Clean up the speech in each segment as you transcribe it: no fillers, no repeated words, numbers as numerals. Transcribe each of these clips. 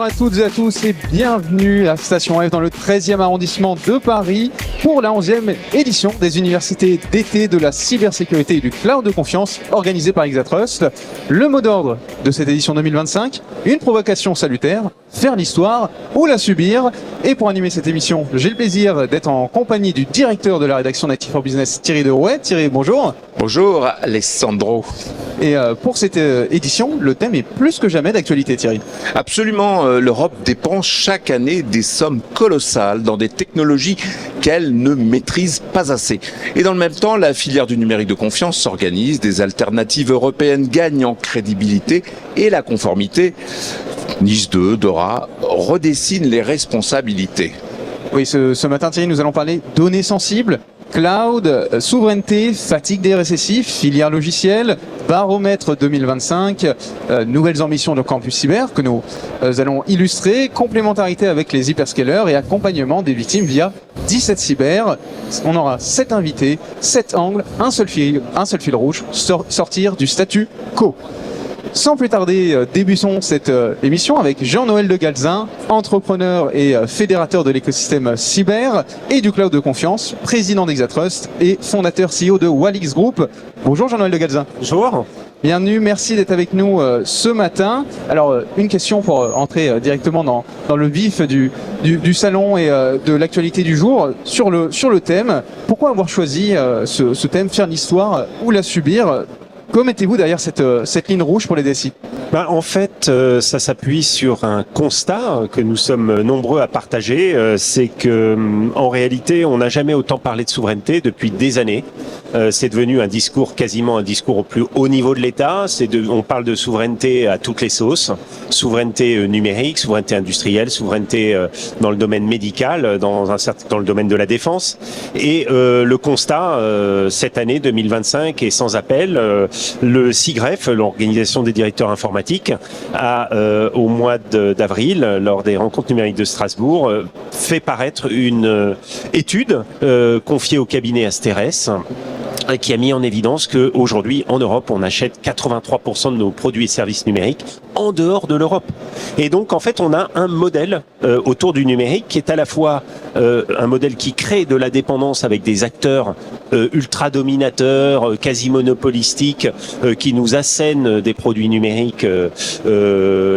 Bonjour à toutes et à tous et bienvenue à Station F dans le 13e arrondissement de Paris pour la 11e édition des universités d'été de la cybersécurité et du cloud de confiance organisée par Exatrust. Le mot d'ordre de cette édition 2025, une provocation salutaire, faire l'histoire ou la subir. Et pour animer cette émission, j'ai le plaisir d'être en compagnie du directeur de la rédaction Native for Business, Thierry Derouet. Thierry, bonjour. Bonjour Alessandro. Et pour cette édition, le thème est plus que jamais d'actualité, Thierry. Absolument, l'Europe dépense chaque année des sommes colossales dans des technologies qu'elle ne maîtrise pas assez. Et dans le même temps, la filière du numérique de confiance s'organise, des alternatives européennes gagnent en crédibilité et la conformité. Nice 2, Dora, redessine les responsabilités. Oui, ce matin, Thierry, nous allons parler données sensibles, cloud, souveraineté, fatigue des RSSI, filière logicielle, baromètre 2025, nouvelles ambitions de campus cyber que nous allons illustrer, complémentarité avec les hyperscalers et accompagnement des victimes via 17 cyber. On aura 7 invités, 7 angles, un seul fil rouge, sortir du statu quo. Sans plus tarder, débutons cette émission avec Jean-Noël de Galzin, entrepreneur et fédérateur de l'écosystème cyber et du cloud de confiance, président d'Exatrust et fondateur CEO de Walix Group. Bonjour Jean-Noël de Galzin. Bonjour. Bienvenue, merci d'être avec nous ce matin. Alors, une question pour entrer directement dans le vif du salon et de l'actualité du jour. Sur le thème, pourquoi avoir choisi ce thème, faire l'histoire ou la subir ? Que mettez-vous derrière cette ligne rouge pour les DSI ? En fait, ça s'appuie sur un constat que nous sommes nombreux à partager. C'est que, en réalité, on n'a jamais autant parlé de souveraineté depuis des années. C'est devenu quasiment un discours au plus haut niveau de l'État. On parle de souveraineté à toutes les sauces. Souveraineté numérique, souveraineté industrielle, souveraineté dans le domaine médical, dans le domaine de la défense. Et le constat, cette année 2025 est sans appel. Le CIGREF, l'organisation des directeurs informatiques, a au mois d'avril, lors des rencontres numériques de Strasbourg, fait paraître une étude confiée au cabinet Asterès, qui a mis en évidence qu'aujourd'hui, en Europe, on achète 83% de nos produits et services numériques en dehors de l'Europe. Et donc, en fait, on a un modèle autour du numérique qui est à la fois un modèle qui crée de la dépendance avec des acteurs ultra dominateurs, quasi monopolistiques, qui nous assènent des produits numériques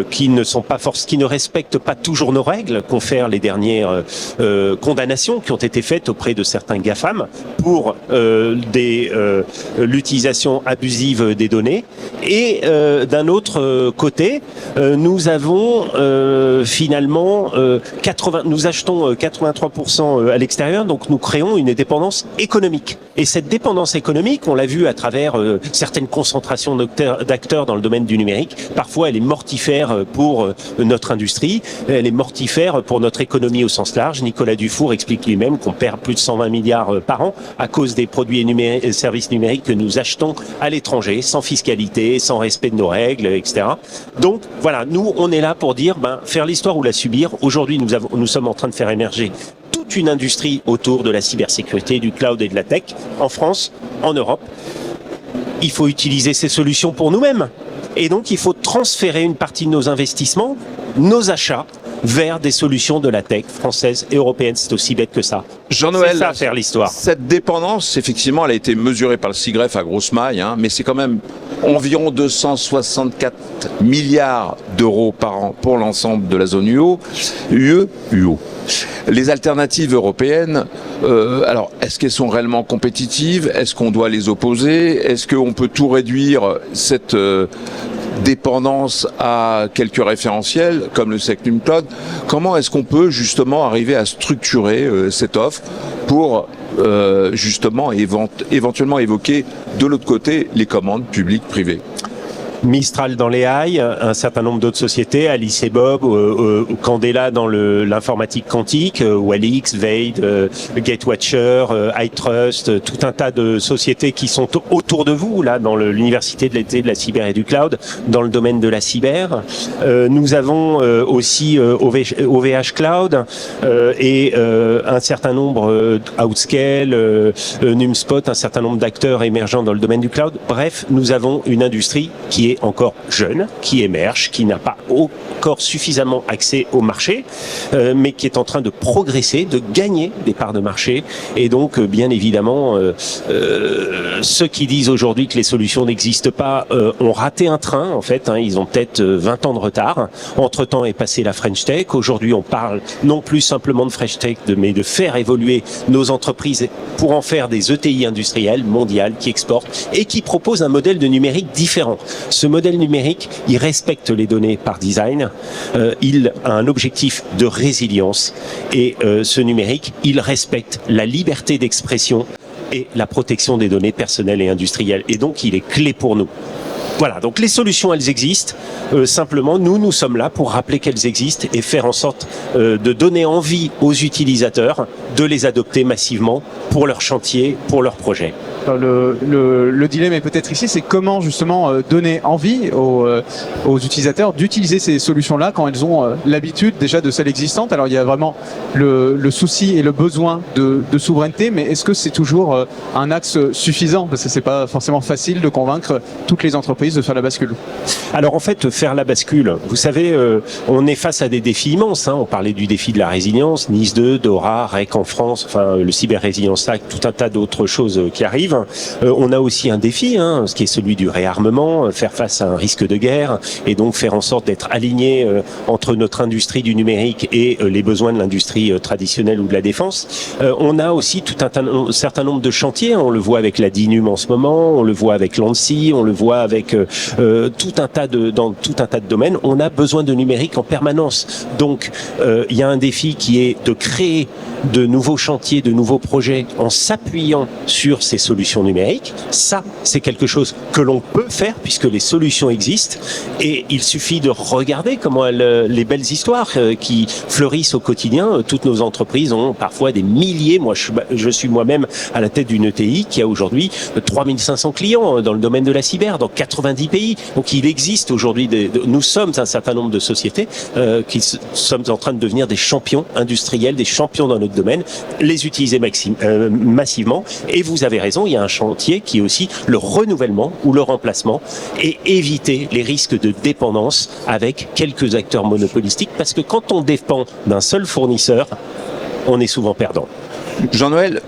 qui ne respectent pas toujours nos règles, confèrent les dernières condamnations qui ont été faites auprès de certains GAFAM pour l'utilisation abusive des données. Et d'un autre côté, nous avons finalement nous achetons 83% à l'extérieur, donc nous créons une dépendance économique. Et cette dépendance économique, on l'a vu à travers certaines concentrations d'acteurs dans le domaine du numérique. Parfois, elle est mortifère pour notre industrie, elle est mortifère pour notre économie au sens large. Nicolas Dufour explique lui-même qu'on perd plus de 120 milliards par an à cause des produits et services numériques que nous achetons à l'étranger, sans fiscalité, sans respect de nos règles, etc. Donc voilà, nous on est là pour dire faire l'histoire ou la subir. Aujourd'hui, nous sommes en train de faire émerger toute une industrie autour de la cybersécurité, du cloud et de la tech, en France, en Europe. Il faut utiliser ces solutions pour nous-mêmes. Et donc, il faut transférer une partie de nos investissements, nos achats, vers des solutions de la tech française et européenne. C'est aussi bête que ça. Jean-Noël, c'est ça, faire l'histoire. Cette dépendance, effectivement, elle a été mesurée par le CIGREF à grosse maille, mais c'est quand même environ 264 milliards d'euros par an pour l'ensemble de la zone UE. Les alternatives européennes, alors, est-ce qu'elles sont réellement compétitives ? Est-ce qu'on doit les opposer ? Est-ce qu'on peut tout réduire, cette dépendance à quelques référentiels, comme le Secnum Cloud? Comment est-ce qu'on peut justement arriver à structurer cette offre pour justement éventuellement évoquer de l'autre côté les commandes publiques privées? Mistral dans les Halles, un certain nombre d'autres sociétés, Alice et Bob, Candela dans l'informatique quantique, Walix, Vade, Gatewatcher, iTrust, tout un tas de sociétés qui sont autour de vous, là, dans l'université de l'été de la cyber et du cloud, dans le domaine de la cyber. Nous avons aussi OVH Cloud et un certain nombre Outscale, Numspot, un certain nombre d'acteurs émergents dans le domaine du cloud. Bref, nous avons une industrie qui est est encore jeune, qui émerge, qui n'a pas encore suffisamment accès au marché, mais qui est en train de progresser, de gagner des parts de marché. Et donc, bien évidemment, ceux qui disent aujourd'hui que les solutions n'existent pas ont raté un train, en fait. Ils ont peut-être 20 ans de retard. Entre-temps est passée la French Tech. Aujourd'hui, on parle non plus simplement de French Tech, mais de faire évoluer nos entreprises pour en faire des ETI industrielles mondiales qui exportent et qui proposent un modèle de numérique différent. Ce modèle numérique, il respecte les données par design. Il a un objectif de résilience. Et ce numérique, il respecte la liberté d'expression et la protection des données personnelles et industrielles. Et donc, il est clé pour nous. Voilà, donc les solutions, elles existent. Simplement, nous sommes là pour rappeler qu'elles existent et faire en sorte de donner envie aux utilisateurs de les adopter massivement pour leur chantier, pour leurs projets. Le dilemme est peut-être ici, c'est comment justement donner envie aux utilisateurs d'utiliser ces solutions-là quand elles ont l'habitude déjà de celles existantes. Alors il y a vraiment le souci et le besoin de souveraineté, mais est-ce que c'est toujours un axe suffisant? Parce que c'est pas forcément facile de convaincre toutes les entreprises de faire la bascule. Alors en fait, faire la bascule, vous savez, on est face à des défis immenses. On parlait du défi de la résilience, NIS 2, DORA, REC en France, enfin le Cyber Resilience Act, tout un tas d'autres choses qui arrivent. On a aussi un défi, ce qui est celui du réarmement, faire face à un risque de guerre et donc faire en sorte d'être aligné entre notre industrie du numérique et les besoins de l'industrie traditionnelle ou de la défense. On a aussi tout un certain nombre de chantiers, on le voit avec la DINUM en ce moment, on le voit avec l'ANSSI, on le voit avec dans tout un tas de domaines. On a besoin de numérique en permanence. Donc il y a un défi qui est de créer de nouveaux chantiers, de nouveaux projets en s'appuyant sur ces solutions numériques. Ça, c'est quelque chose que l'on peut faire puisque les solutions existent et il suffit de regarder comment les belles histoires qui fleurissent au quotidien. Toutes nos entreprises ont parfois des milliers. Moi, je suis moi-même à la tête d'une ETI qui a aujourd'hui 3500 clients dans le domaine de la cyber dans 90 pays. Donc, il existe aujourd'hui nous sommes un certain nombre de sociétés qui sommes en train de devenir des champions industriels, des champions dans notre domaine, les utiliser massivement. Et vous avez raison, il y a un chantier qui est aussi le renouvellement ou le remplacement et éviter les risques de dépendance avec quelques acteurs monopolistiques parce que quand on dépend d'un seul fournisseur, on est souvent perdant. Jean-Noël,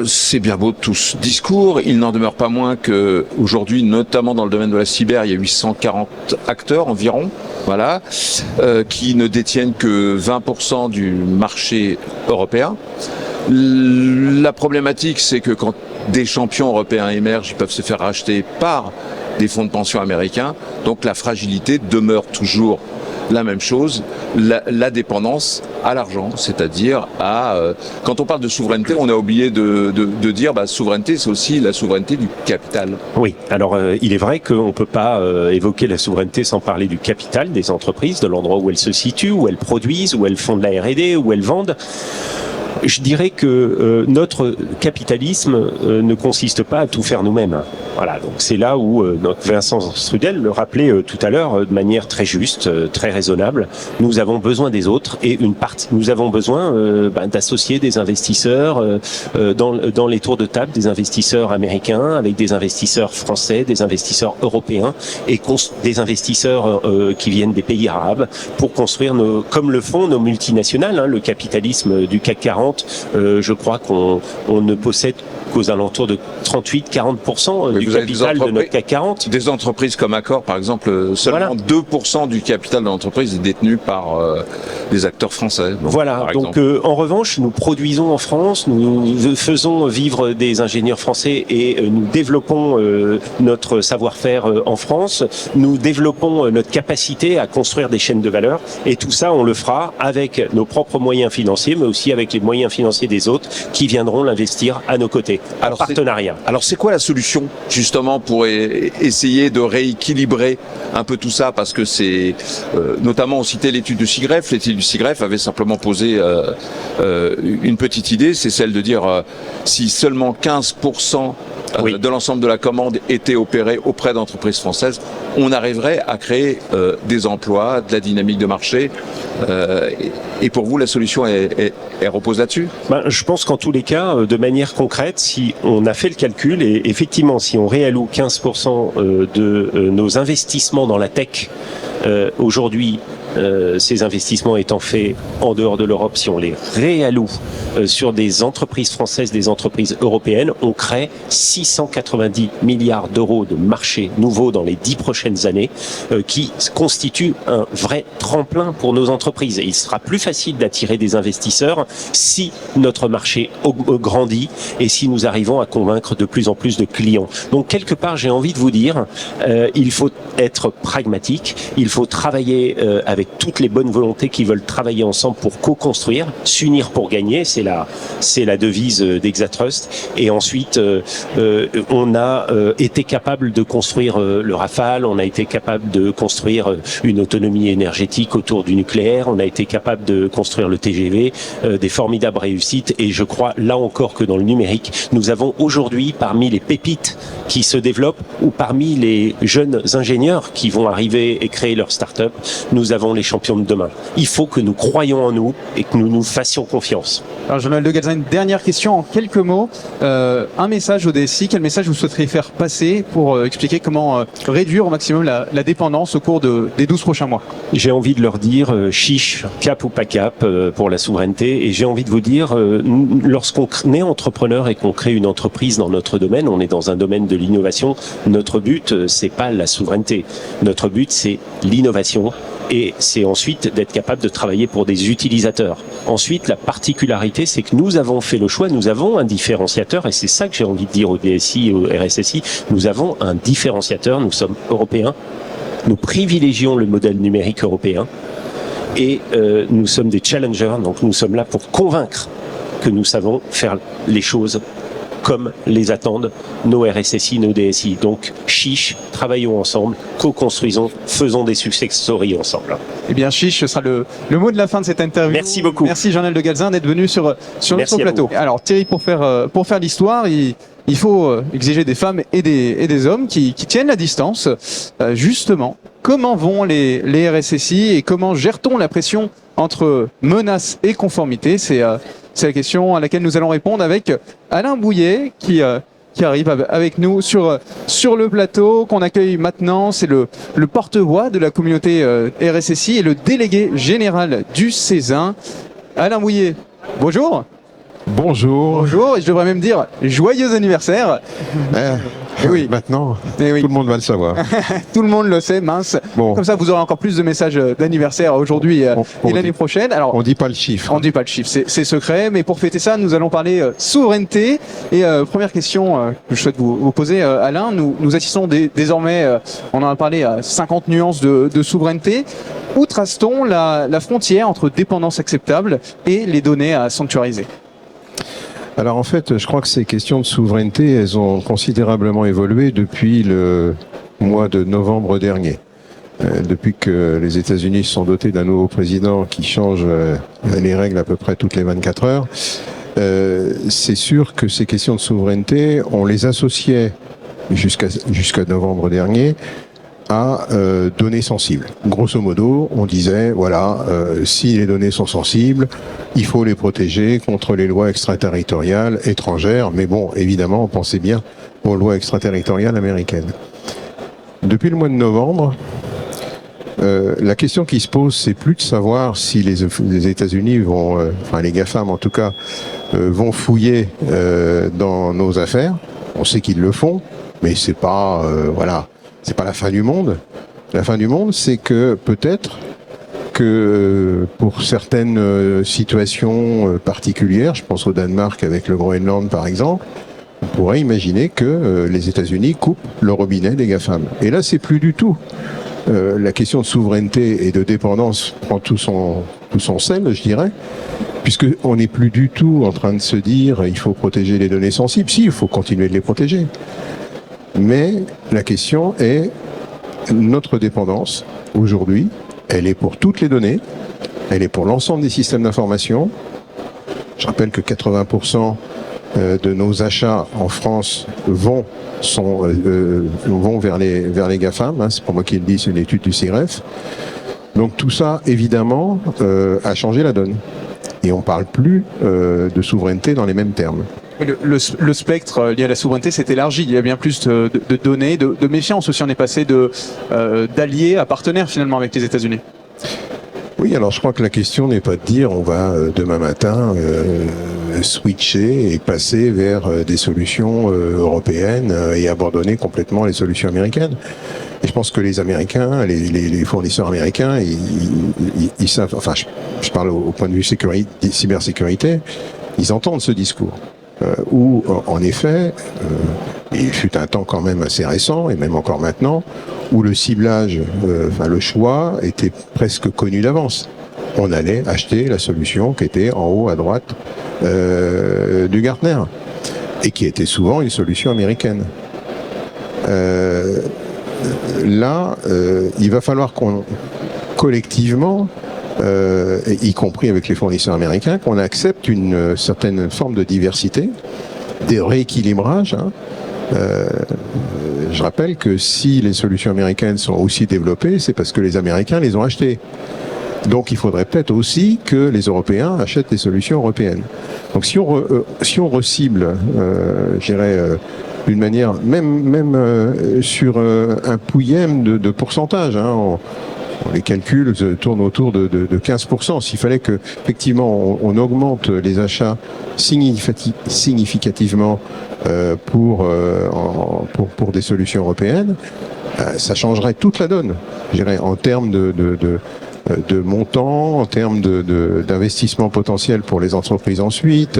c'est bien beau tout ce discours. Il n'en demeure pas moins que aujourd'hui, notamment dans le domaine de la cyber, il y a 840 acteurs environ, voilà, qui ne détiennent que 20% du marché européen. La problématique, c'est que quand des champions européens émergent, ils peuvent se faire racheter par des fonds de pension américains. Donc la fragilité demeure toujours la même chose, la dépendance à l'argent, c'est-à-dire quand on parle de souveraineté, on a oublié de dire souveraineté, c'est aussi la souveraineté du capital. Oui, alors il est vrai qu'on ne peut pas évoquer la souveraineté sans parler du capital des entreprises, de l'endroit où elles se situent, où elles produisent, où elles font de la R&D, où elles vendent. Je dirais que notre capitalisme ne consiste pas à tout faire nous-mêmes. Voilà, donc c'est là où notre Vincent Strudel le rappelait tout à l'heure de manière très juste, très raisonnable. Nous avons besoin des autres et nous avons besoin d'associer des investisseurs dans les tours de table, des investisseurs américains avec des investisseurs français, des investisseurs européens et des investisseurs qui viennent des pays arabes pour construire comme le font nos multinationales, le capitalisme du CAC 40. Je crois qu'on ne possède qu'aux alentours de 38-40% du capital de notre CAC 40. Des entreprises comme Accor, par exemple, seulement 2% du capital de l'entreprise est détenu par des acteurs français. Donc en revanche, nous produisons en France, nous faisons vivre des ingénieurs français et nous développons notre savoir-faire en France, nous développons notre capacité à construire des chaînes de valeur et tout ça, on le fera avec nos propres moyens financiers, mais aussi avec les moyens financiers des autres qui viendront l'investir à nos côtés, en partenariat. Alors c'est quoi la solution justement pour essayer de rééquilibrer un peu tout ça, parce que c'est notamment on citait l'étude de SIGREF. L'étude du SIGREF avait simplement posé une petite idée, c'est celle de dire si seulement 15% de l'ensemble de la commande était opérée auprès d'entreprises françaises, on arriverait à créer des emplois, de la dynamique de marché. Et pour vous, la solution elle repose là-dessus? Je pense qu'en tous les cas, de manière concrète, si on a fait le calcul, et effectivement, si on réalloue 15% de nos investissements dans la tech aujourd'hui, ces investissements étant faits en dehors de l'Europe, si on les réalloue sur des entreprises françaises, des entreprises européennes, on crée 690 milliards d'euros de marché nouveaux dans les 10 prochaines années, qui constituent un vrai tremplin pour nos entreprises. Et il sera plus facile d'attirer des investisseurs si notre marché grandit et si nous arrivons à convaincre de plus en plus de clients. Donc quelque part, j'ai envie de vous dire, il faut être pragmatique, il faut travailler avec toutes les bonnes volontés qui veulent travailler ensemble pour co-construire, s'unir pour gagner, c'est la devise d'Exatrust. Et ensuite, on a été capable de construire le Rafale, on a été capable de construire une autonomie énergétique autour du nucléaire, on a été capable de construire le TGV, des formidables réussites. Et je crois là encore que dans le numérique, nous avons aujourd'hui parmi les pépites qui se développent ou parmi les jeunes ingénieurs qui vont arriver et créer leur start-up, nous avons les champions de demain. Il faut que nous croyions en nous et que nous nous fassions confiance. Alors Jean-Noël De Galzen, une dernière question en quelques mots. Un message au DSI, quel message vous souhaiteriez faire passer pour expliquer comment réduire au maximum la dépendance au cours des 12 prochains mois? J'ai envie de leur dire chiche, cap ou pas cap pour la souveraineté. Et j'ai envie de vous dire, lorsqu'on est entrepreneur et qu'on crée une entreprise dans notre domaine, on est dans un domaine de l'innovation, notre but, c'est pas la souveraineté. Notre but, c'est l'innovation. Et c'est ensuite d'être capable de travailler pour des utilisateurs. Ensuite, la particularité, c'est que nous avons fait le choix, nous avons un différenciateur, et c'est ça que j'ai envie de dire au DSI et au RSSI, nous avons un différenciateur, nous sommes européens, nous privilégions le modèle numérique européen, et nous sommes des challengers, donc nous sommes là pour convaincre que nous savons faire les choses comme les attendent nos RSSI, nos DSI. Donc, chiche, travaillons ensemble, co-construisons, faisons des success stories ensemble. Eh bien, chiche, ce sera le mot de la fin de cette interview. Merci beaucoup. Merci Jean-Noël De Galzen d'être venu sur notre plateau. Alors Thierry, pour faire l'histoire, il faut exiger des femmes et des hommes qui tiennent la distance. Justement, comment vont les RSSI et comment gère-t-on la pression entre menaces et conformité? C'est la question à laquelle nous allons répondre avec Alain Bouillet qui arrive avec nous sur le plateau, qu'on accueille maintenant. C'est le porte-voix de la communauté RSSI et le délégué général du CESIN. Alain Bouillet, bonjour. Bonjour. Bonjour, et je devrais même dire joyeux anniversaire. Oui. Maintenant, oui. Tout le monde va le savoir. Tout le monde le sait, mince. Bon. Comme ça, vous aurez encore plus de messages d'anniversaire aujourd'hui et l'année prochaine. Alors, on dit pas le chiffre. On dit pas le chiffre, c'est secret. Mais pour fêter ça, nous allons parler souveraineté. Et première question que je souhaite vous poser, Alain. Nous assistons désormais, on en a parlé, à 50 nuances de souveraineté. Où trace-t-on la frontière entre dépendance acceptable et les données à sanctuariser? Alors en fait, je crois que ces questions de souveraineté, elles ont considérablement évolué depuis le mois de novembre dernier. Depuis que les États-Unis sont dotés d'un nouveau président qui change les règles à peu près toutes les 24 heures, c'est sûr que ces questions de souveraineté, on les associait jusqu'à novembre dernier à données sensibles. Grosso modo, on disait, voilà, si les données sont sensibles, il faut les protéger contre les lois extraterritoriales étrangères, mais bon, évidemment, on pensait bien aux lois extraterritoriales américaines. Depuis le mois de novembre, la question qui se pose, c'est plus de savoir si les États-Unis vont, enfin les GAFAM en tout cas, vont fouiller dans nos affaires. On sait qu'ils le font, mais c'est pas, voilà. C'est pas la fin du monde. La fin du monde, c'est que peut-être que pour certaines situations particulières, je pense au Danemark avec le Groenland par exemple, on pourrait imaginer que les États-Unis coupent le robinet des GAFAM. Et là, c'est plus du tout. La question de souveraineté et de dépendance prend tout son sel, je dirais, puisqu'on n'est plus du tout en train de se dire il faut protéger les données sensibles. Si, il faut continuer de les protéger. Mais la question est, notre dépendance, aujourd'hui, elle est pour toutes les données, elle est pour l'ensemble des systèmes d'information. Je rappelle que 80% de nos achats en France vont vers les GAFAM. Hein, c'est pas moi qui le dis, c'est une étude du CIREF. Donc tout ça, évidemment, a changé la donne. Et on parle plus de souveraineté dans les mêmes termes. Le spectre lié à la souveraineté s'est élargi. Il y a bien plus de données, de méfiance aussi. On est passé d'alliés à partenaires finalement avec les États-Unis. Oui, alors je crois que la question n'est pas de dire on va demain matin switcher et passer vers des solutions européennes et abandonner complètement les solutions américaines. Et je pense que les Américains, les fournisseurs américains, ils savent, enfin je parle au point de vue cybersécurité, ils entendent ce discours. Où, en effet, il fut un temps quand même assez récent, et même encore maintenant, où le ciblage, le choix était presque connu d'avance. On allait acheter la solution qui était en haut à droite du Gartner, et qui était souvent une solution américaine. Là, il va falloir qu'on, collectivement, y compris avec les fournisseurs américains, qu'on accepte une certaine forme de diversité, des rééquilibrages. Hein. Je rappelle que si les solutions américaines sont aussi développées, c'est parce que les Américains les ont achetées. Donc il faudrait peut-être aussi que les Européens achètent des solutions européennes. Donc si on recible, je dirais, d'une manière, même sur un pouillème de pourcentage, hein, les calculs tournent autour de 15%. S'il fallait que, effectivement, on augmente les achats significativement pour des solutions européennes, ça changerait toute la donne, je dirais, en termes de montant, en termes d'investissement potentiel pour les entreprises ensuite.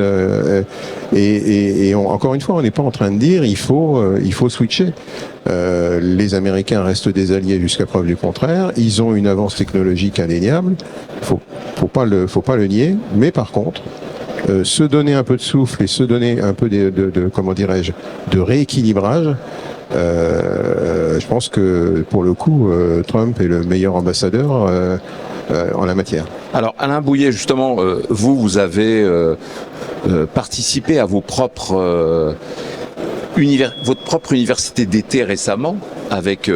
Encore une fois, on n'est pas en train de dire il faut switcher. Les Américains restent des alliés jusqu'à preuve du contraire. Ils ont une avance technologique indéniable. Faut pas le nier. Mais par contre, se donner un peu de souffle et se donner un peu comment dirais-je, de rééquilibrage. Je pense que pour le coup, Trump est le meilleur ambassadeur en la matière. Alors Alain Bouillet, justement, vous avez participé à votre propre université d'été récemment avec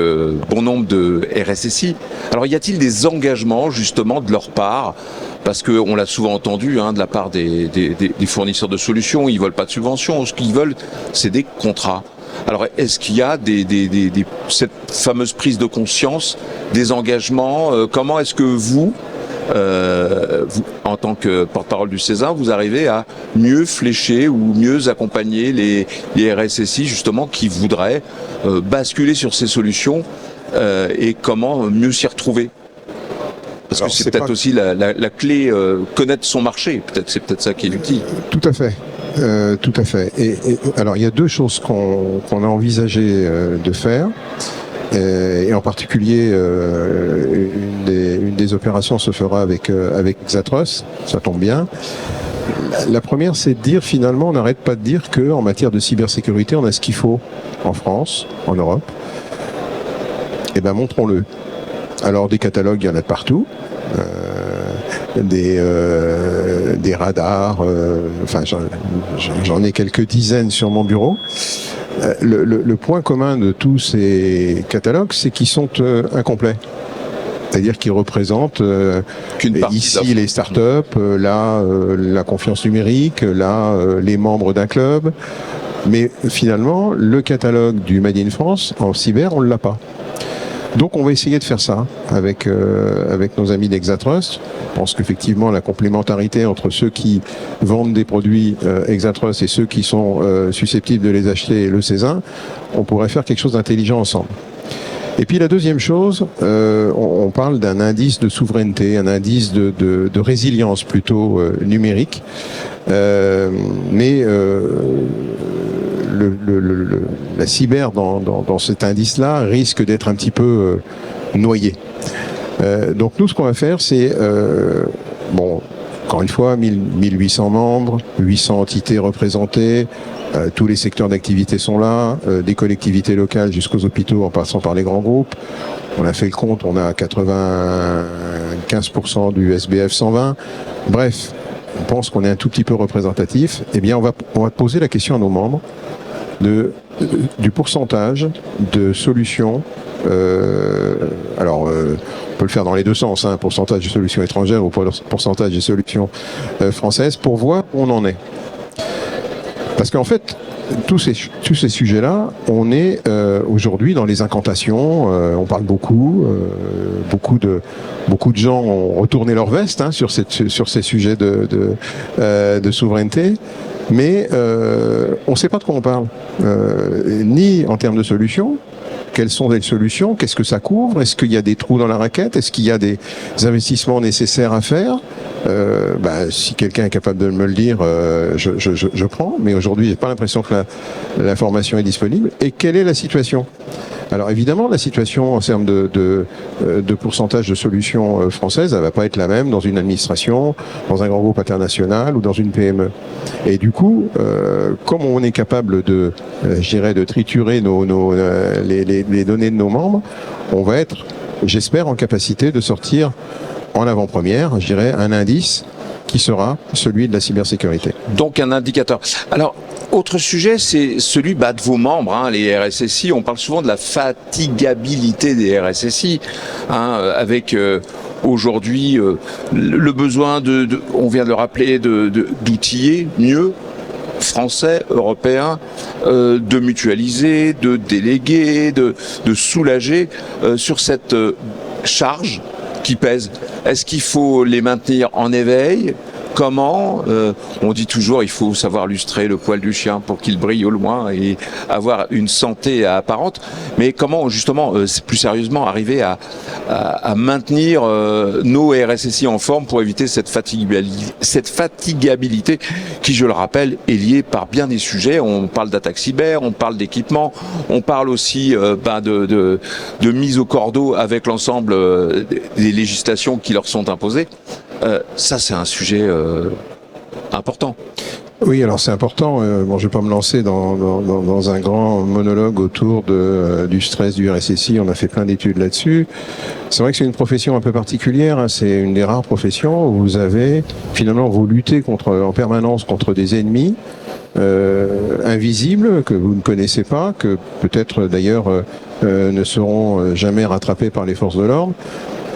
bon nombre de RSSI. Alors y a-t-il des engagements justement de leur part? Parce qu'on l'a souvent entendu de la part des fournisseurs de solutions, ils veulent pas de subventions, ce qu'ils veulent c'est des contrats. Alors, est-ce qu'il y a cette fameuse prise de conscience, des engagements comment est-ce que vous, en tant que porte-parole du CESA, vous arrivez à mieux flécher ou mieux accompagner les RSSI, justement, qui voudraient basculer sur ces solutions et comment mieux s'y retrouver? Parce que c'est peut-être aussi la clé, connaître son marché. C'est peut-être ça qui est utile. Tout à fait. Tout à fait. Et alors, il y a deux choses qu'on a envisagé de faire. Et en particulier, une des opérations se fera avec Exatrust. Ça tombe bien. La première, c'est de dire, finalement, on n'arrête pas de dire qu'en matière de cybersécurité, on a ce qu'il faut en France, en Europe. Eh ben, montrons-le. Alors, des catalogues, il y en a de partout. Des radars, enfin j'en ai quelques dizaines sur mon bureau. Le point commun de tous ces catalogues, c'est qu'ils sont incomplets. C'est-à-dire qu'ils représentent ici les startups, là la confiance numérique, là les membres d'un club. Mais finalement, le catalogue du Made in France en cyber, on ne l'a pas. Donc on va essayer de faire ça avec nos amis d'Exatrust. Je pense qu'effectivement la complémentarité entre ceux qui vendent des produits Exatrust et ceux qui sont susceptibles de les acheter, le CESA, on pourrait faire quelque chose d'intelligent ensemble. Et puis la deuxième chose, on parle d'un indice de souveraineté, un indice de résilience plutôt numérique, mais la cyber dans cet indice-là risque d'être un petit peu noyée. Donc nous, ce qu'on va faire, c'est, encore une fois, 1800 membres, 800 entités représentées, tous les secteurs d'activité sont là, des collectivités locales jusqu'aux hôpitaux en passant par les grands groupes. On a fait le compte, on a 95% du SBF 120. Bref, on pense qu'on est un tout petit peu représentatif, eh bien, on va poser la question à nos membres du pourcentage de solutions. On peut le faire dans les deux sens, hein, pourcentage de solutions étrangères ou pourcentage de solutions françaises, pour voir où on en est. Parce qu'en fait, tous ces sujets-là, on est aujourd'hui dans les incantations. On parle beaucoup de gens ont retourné leur veste sur ces sujets de souveraineté. Mais on ne sait pas de quoi on parle, ni en termes de solutions. Quelles sont les solutions? Qu'est-ce que ça couvre? Est-ce qu'il y a des trous dans la raquette? Est-ce qu'il y a des investissements nécessaires à faire? Si quelqu'un est capable de me le dire, je prends. Mais aujourd'hui, j'ai pas l'impression que l'information est disponible. Et quelle est la situation? Alors évidemment, la situation en termes de pourcentage de solutions françaises, elle va pas être la même dans une administration, dans un grand groupe international ou dans une PME. Et du coup, comme on est capable de triturer les données de nos membres, on va être, j'espère, en capacité de sortir en avant-première, un indice qui sera celui de la cybersécurité. Donc un indicateur. Alors, autre sujet, c'est celui de vos membres, les RSSI. On parle souvent de la fatigabilité des RSSI, avec aujourd'hui le besoin on vient de le rappeler, d'outiller mieux, français, européens, de mutualiser, de déléguer, de soulager sur cette charge qui pèsent. Est-ce qu'il faut les maintenir en éveil? Comment? On dit toujours il faut savoir lustrer le poil du chien pour qu'il brille au loin et avoir une santé apparente. Mais comment justement, plus sérieusement, arriver à maintenir nos RSSI en forme pour éviter cette fatigabilité qui, je le rappelle, est liée par bien des sujets. On parle d'attaques cyber, on parle d'équipement, on parle aussi de mise au cordeau avec l'ensemble des législations qui leur sont imposées. Ça, c'est un sujet important. Oui, alors c'est important. Je vais pas me lancer dans un grand monologue autour du stress du RSSI. On a fait plein d'études là-dessus. C'est vrai que c'est une profession un peu particulière. C'est une des rares professions où vous luttez en permanence contre des ennemis invisibles que vous ne connaissez pas, que peut-être d'ailleurs ne seront jamais rattrapés par les forces de l'ordre.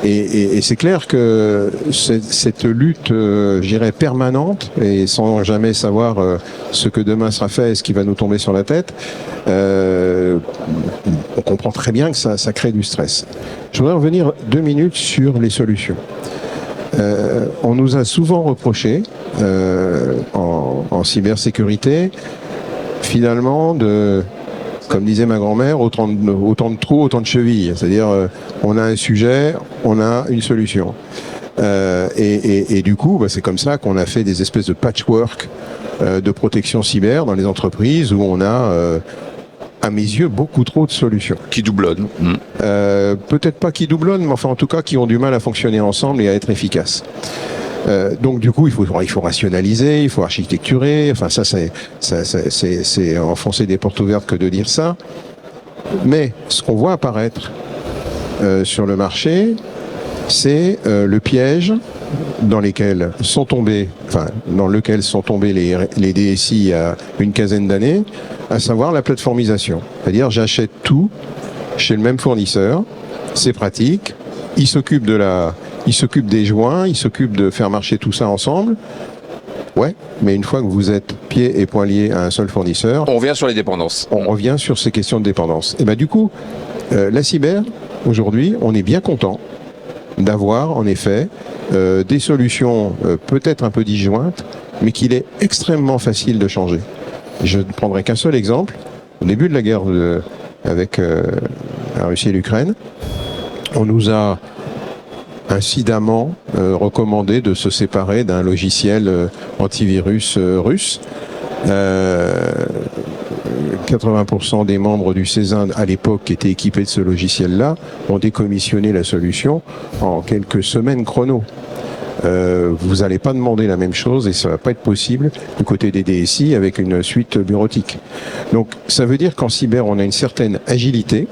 Et c'est clair que cette lutte, permanente, et sans jamais savoir ce que demain sera fait et ce qui va nous tomber sur la tête, on comprend très bien que ça crée du stress. Je voudrais revenir 2 minutes sur les solutions. On nous a souvent reproché, en cybersécurité, finalement, comme disait ma grand-mère, autant de trous, autant de chevilles. C'est-à-dire, on a un sujet, on a une solution. Et du coup, c'est comme ça qu'on a fait des espèces de patchwork de protection cyber dans les entreprises où on a, à mes yeux, beaucoup trop de solutions. Qui doublonnent. Peut-être pas qui doublonnent, mais enfin en tout cas qui ont du mal à fonctionner ensemble et à être efficaces. Donc du coup, il faut rationaliser, il faut architecturer. Enfin, ça c'est enfoncer des portes ouvertes que de dire ça. Mais ce qu'on voit apparaître sur le marché, c'est le piège dans lequel sont tombés les DSI il y a une quinzaine d'années, à savoir la plateformisation. C'est-à-dire, j'achète tout chez le même fournisseur, c'est pratique, il s'occupe des joints, il s'occupe de faire marcher tout ça ensemble. Ouais, mais une fois que vous êtes pieds et poings liés à un seul fournisseur... On revient sur les dépendances. On revient sur ces questions de dépendance. Et du coup, la cyber, aujourd'hui, on est bien content d'avoir, en effet, des solutions peut-être un peu disjointes, mais qu'il est extrêmement facile de changer. Je ne prendrai qu'un seul exemple. Au début de la guerre avec la Russie et l'Ukraine, on nous a incidemment recommandé de se séparer d'un logiciel antivirus russe. 80% des membres du CESIN à l'époque qui étaient équipés de ce logiciel-là ont décommissionné la solution en quelques semaines chrono. Vous n'allez pas demander la même chose et ça va pas être possible du côté des DSI avec une suite bureautique. Donc ça veut dire qu'en cyber on a une certaine agilité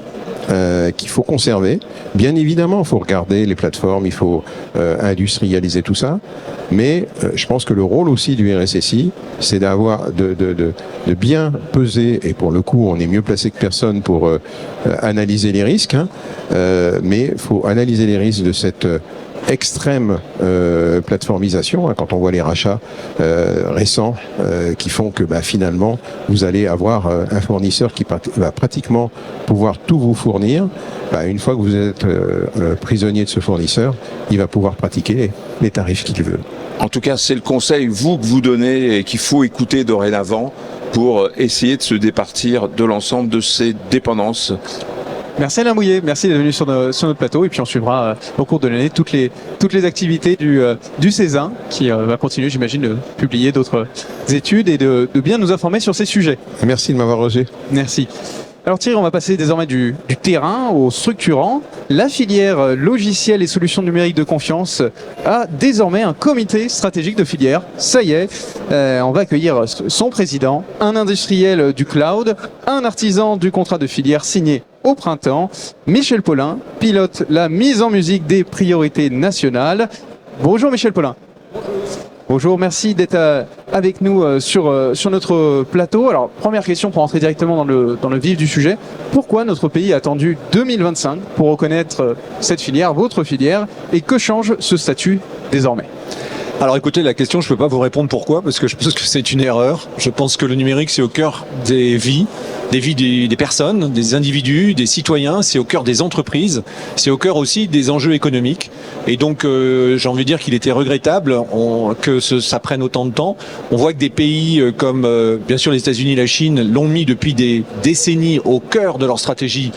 qu'il faut conserver. Bien évidemment, il faut regarder les plateformes, il faut industrialiser tout ça. Mais je pense que le rôle aussi du RSSI, c'est d'avoir de bien peser, et pour le coup, on est mieux placé que personne pour analyser les risques, hein, mais il faut analyser les risques de cette extrême plateformisation, hein, quand on voit les rachats récents qui font que finalement vous allez avoir un fournisseur qui va pratiquement pouvoir tout vous fournir. Une fois que vous êtes prisonnier de ce fournisseur, il va pouvoir pratiquer les tarifs qu'il veut. En tout cas, c'est le conseil, vous, que vous donnez et qu'il faut écouter dorénavant pour essayer de se départir de l'ensemble de ces dépendances. Merci Alain Bouillet, merci d'être venu sur notre plateau et puis on suivra au cours de l'année toutes les activités du Césin qui va continuer, j'imagine, de publier d'autres études et de bien nous informer sur ces sujets. Merci de m'avoir reçu. Merci. Alors Thierry, on va passer désormais du terrain au structurant. La filière logiciels et solutions numériques de confiance a désormais un comité stratégique de filière. Ça y est, on va accueillir son président, un industriel du cloud, un artisan du contrat de filière signé au printemps. Michel Paulin pilote la mise en musique des priorités nationales. Bonjour Michel Paulin. Bonjour, merci d'être avec nous sur notre plateau. Alors, première question pour entrer directement dans le vif du sujet. Pourquoi notre pays a attendu 2025 pour reconnaître cette filière, votre filière, et que change ce statut désormais ? Alors écoutez, la question, je ne peux pas vous répondre pourquoi, parce que je pense que c'est une erreur. Je pense que le numérique, c'est au cœur des vies des personnes, des individus, des citoyens, c'est au cœur des entreprises, c'est au cœur aussi des enjeux économiques. Et donc, j'ai envie de dire qu'il était regrettable que ça prenne autant de temps. On voit que des pays comme, bien sûr, les États-Unis et la Chine l'ont mis depuis des décennies au cœur de leur stratégie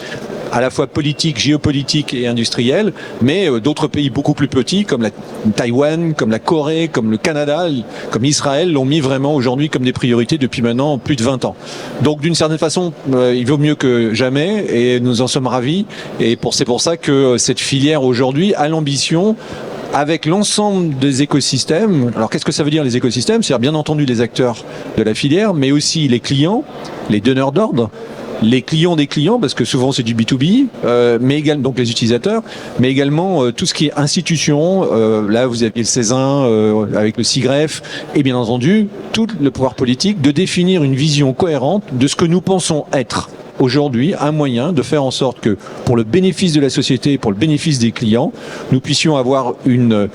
à la fois politique, géopolitique et industrielle, mais d'autres pays beaucoup plus petits, comme la Taïwan, comme la Corée, comme le Canada, comme Israël, l'ont mis vraiment aujourd'hui comme des priorités depuis maintenant plus de 20 ans. Donc d'une certaine façon, il vaut mieux que jamais, et nous en sommes ravis, et c'est pour ça que cette filière aujourd'hui a l'ambition, avec l'ensemble des écosystèmes. Alors qu'est-ce que ça veut dire les écosystèmes ? C'est-à-dire bien entendu les acteurs de la filière, mais aussi les clients, les donneurs d'ordre, les clients des clients, parce que souvent c'est du B2B, mais également donc les utilisateurs, mais également tout ce qui est institution. Là, vous aviez le Césin avec le SIGREF, et bien entendu tout le pouvoir politique de définir une vision cohérente de ce que nous pensons être aujourd'hui un moyen de faire en sorte que, pour le bénéfice de la société et pour le bénéfice des clients, nous puissions avoir une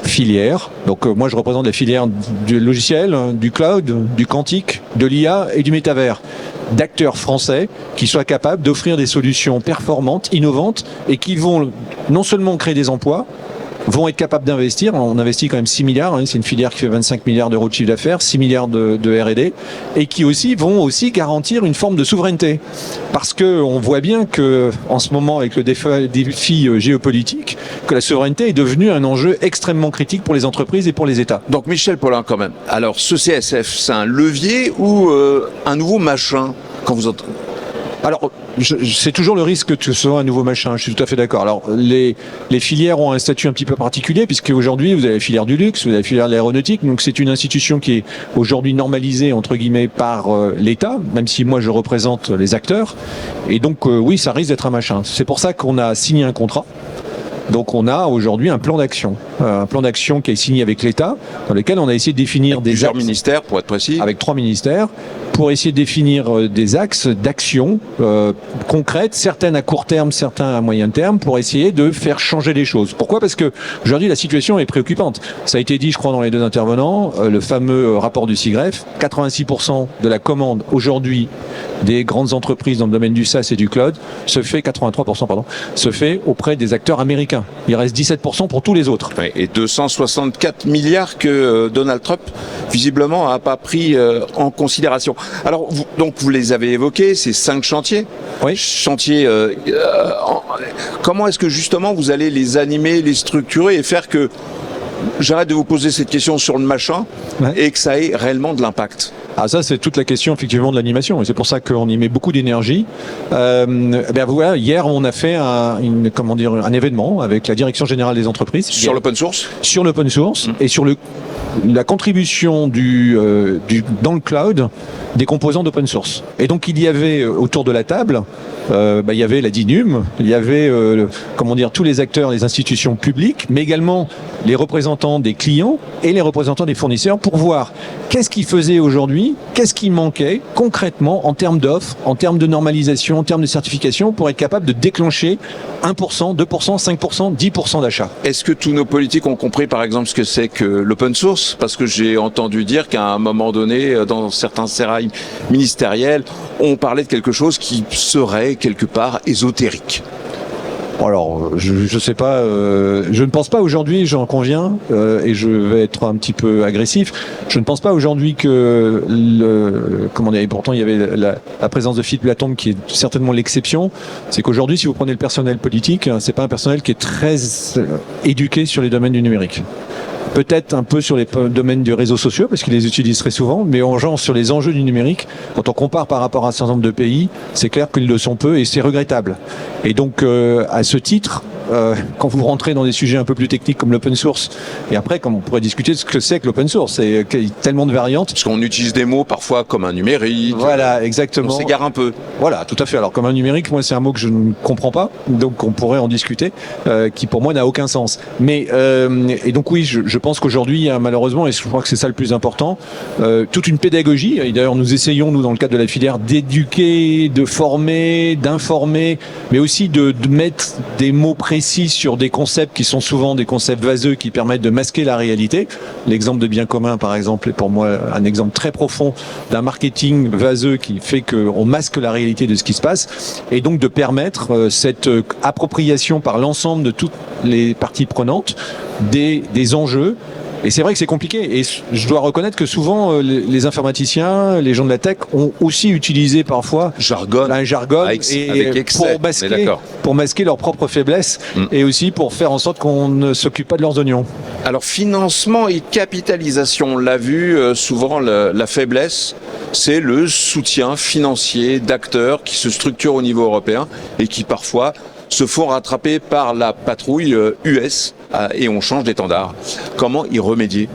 filière. Donc moi je représente la filière du logiciel, du cloud, du quantique, de l'IA et du métavers, d'acteurs français qui soient capables d'offrir des solutions performantes, innovantes, et qui vont non seulement créer des emplois, vont être capables d'investir. On investit quand même 6 milliards, hein, c'est une filière qui fait 25 milliards d'euros de chiffre d'affaires, 6 milliards de R&D, et qui vont aussi garantir une forme de souveraineté. Parce que on voit bien que, en ce moment, avec le défi géopolitique, que la souveraineté est devenue un enjeu extrêmement critique pour les entreprises et pour les États. Donc Michel Paulin, quand même. Alors ce CSF, c'est un levier ou un nouveau machin quand vous entendez? Alors, c'est toujours le risque que ce soit un nouveau machin, je suis tout à fait d'accord. Alors, les filières ont un statut un petit peu particulier, puisque aujourd'hui, vous avez la filière du luxe, vous avez la filière de l'aéronautique, donc c'est une institution qui est aujourd'hui normalisée, entre guillemets, par l'État, même si moi je représente les acteurs. Et donc, oui, ça risque d'être un machin. C'est pour ça qu'on a signé un contrat. Donc on a aujourd'hui un plan d'action qui est signé avec l'État, dans lequel on a essayé de définir des plusieurs axes, ministères, pour être précis. avec 3 ministères, pour essayer de définir des axes d'action concrètes, certaines à court terme, certains à moyen terme, pour essayer de faire changer les choses. Pourquoi ? Parce que aujourd'hui la situation est préoccupante. Ça a été dit, je crois, dans les deux intervenants, le fameux rapport du SIGREF, 86% de la commande aujourd'hui des grandes entreprises dans le domaine du SaaS et du cloud se fait 83%, pardon, se fait auprès des acteurs américains. Il reste 17% pour tous les autres. Oui, et 264 milliards que Donald Trump, visiblement, n'a pas pris en considération. Alors, vous les avez évoqués, ces 5 chantiers. Oui. Chantiers. Comment est-ce que justement vous allez les animer, les structurer et faire que j'arrête de vous poser cette question sur le machin, ouais, et que ça ait réellement de l'impact? Ah, ça, c'est toute la question, effectivement, de l'animation. Et c'est pour ça qu'on y met beaucoup d'énergie. Voilà, hier, on a fait un événement avec la Direction Générale des Entreprises. Sur l'open source? Sur l'open source et sur la contribution dans le cloud des composants d'open source. Et donc il y avait autour de la table, il y avait la DINUM, il y avait tous les acteurs, les institutions publiques, mais également les représentants des clients et les représentants des fournisseurs pour voir qu'est-ce qu'ils faisaient aujourd'hui, qu'est-ce qui manquait concrètement en termes d'offres, en termes de normalisation, en termes de certification pour être capable de déclencher 1%, 2%, 5%, 10% d'achats. Est-ce que tous nos politiques ont compris, par exemple, ce que c'est que l'open source? Parce que j'ai entendu dire qu'à un moment donné, dans certains sérails ministériels, on parlait de quelque chose qui serait quelque part ésotérique. Alors, je sais pas, je ne pense pas aujourd'hui, j'en conviens, et je vais être un petit peu agressif, je ne pense pas aujourd'hui que et pourtant il y avait la présence de Philippe Latombe qui est certainement l'exception, c'est qu'aujourd'hui, si vous prenez le personnel politique, c'est pas un personnel qui est très éduqué sur les domaines du numérique. Peut-être un peu sur les domaines du réseau social, parce qu'ils les utilisent très souvent, mais en genre sur les enjeux du numérique, quand on compare par rapport à un certain nombre de pays, c'est clair qu'ils le sont peu et c'est regrettable. Et donc, à ce titre, quand vous rentrez dans des sujets un peu plus techniques comme l'open source, et après, comme on pourrait discuter de ce que c'est que l'open source, c'est tellement de variantes. Parce qu'on utilise des mots parfois comme un numérique. Voilà, exactement. On s'égare un peu. Voilà, tout à fait. Alors, comme un numérique, moi, c'est un mot que je ne comprends pas, donc on pourrait en discuter, qui pour moi n'a aucun sens. Mais, et donc oui, je pense qu'aujourd'hui, il y a malheureusement, et je crois que c'est ça le plus important, toute une pédagogie, et d'ailleurs nous essayons, nous, dans le cadre de la filière, d'éduquer, de former, d'informer, mais aussi de mettre des mots précis sur des concepts qui sont souvent des concepts vaseux qui permettent de masquer la réalité. L'exemple de bien commun, par exemple, est pour moi un exemple très profond d'un marketing vaseux qui fait qu'on masque la réalité de ce qui se passe, et donc de permettre cette appropriation par l'ensemble de toutes les parties prenantes des enjeux. Et c'est vrai que c'est compliqué. Et je dois reconnaître que souvent, les informaticiens, les gens de la tech ont aussi utilisé parfois un jargon pour masquer leurs propres faiblesses et aussi pour faire en sorte qu'on ne s'occupe pas de leurs oignons. Alors, financement et capitalisation, on l'a vu, souvent la faiblesse, c'est le soutien financier d'acteurs qui se structurent au niveau européen et qui parfois se font rattraper par la patrouille US et on change d'étendard. Comment y remédier ?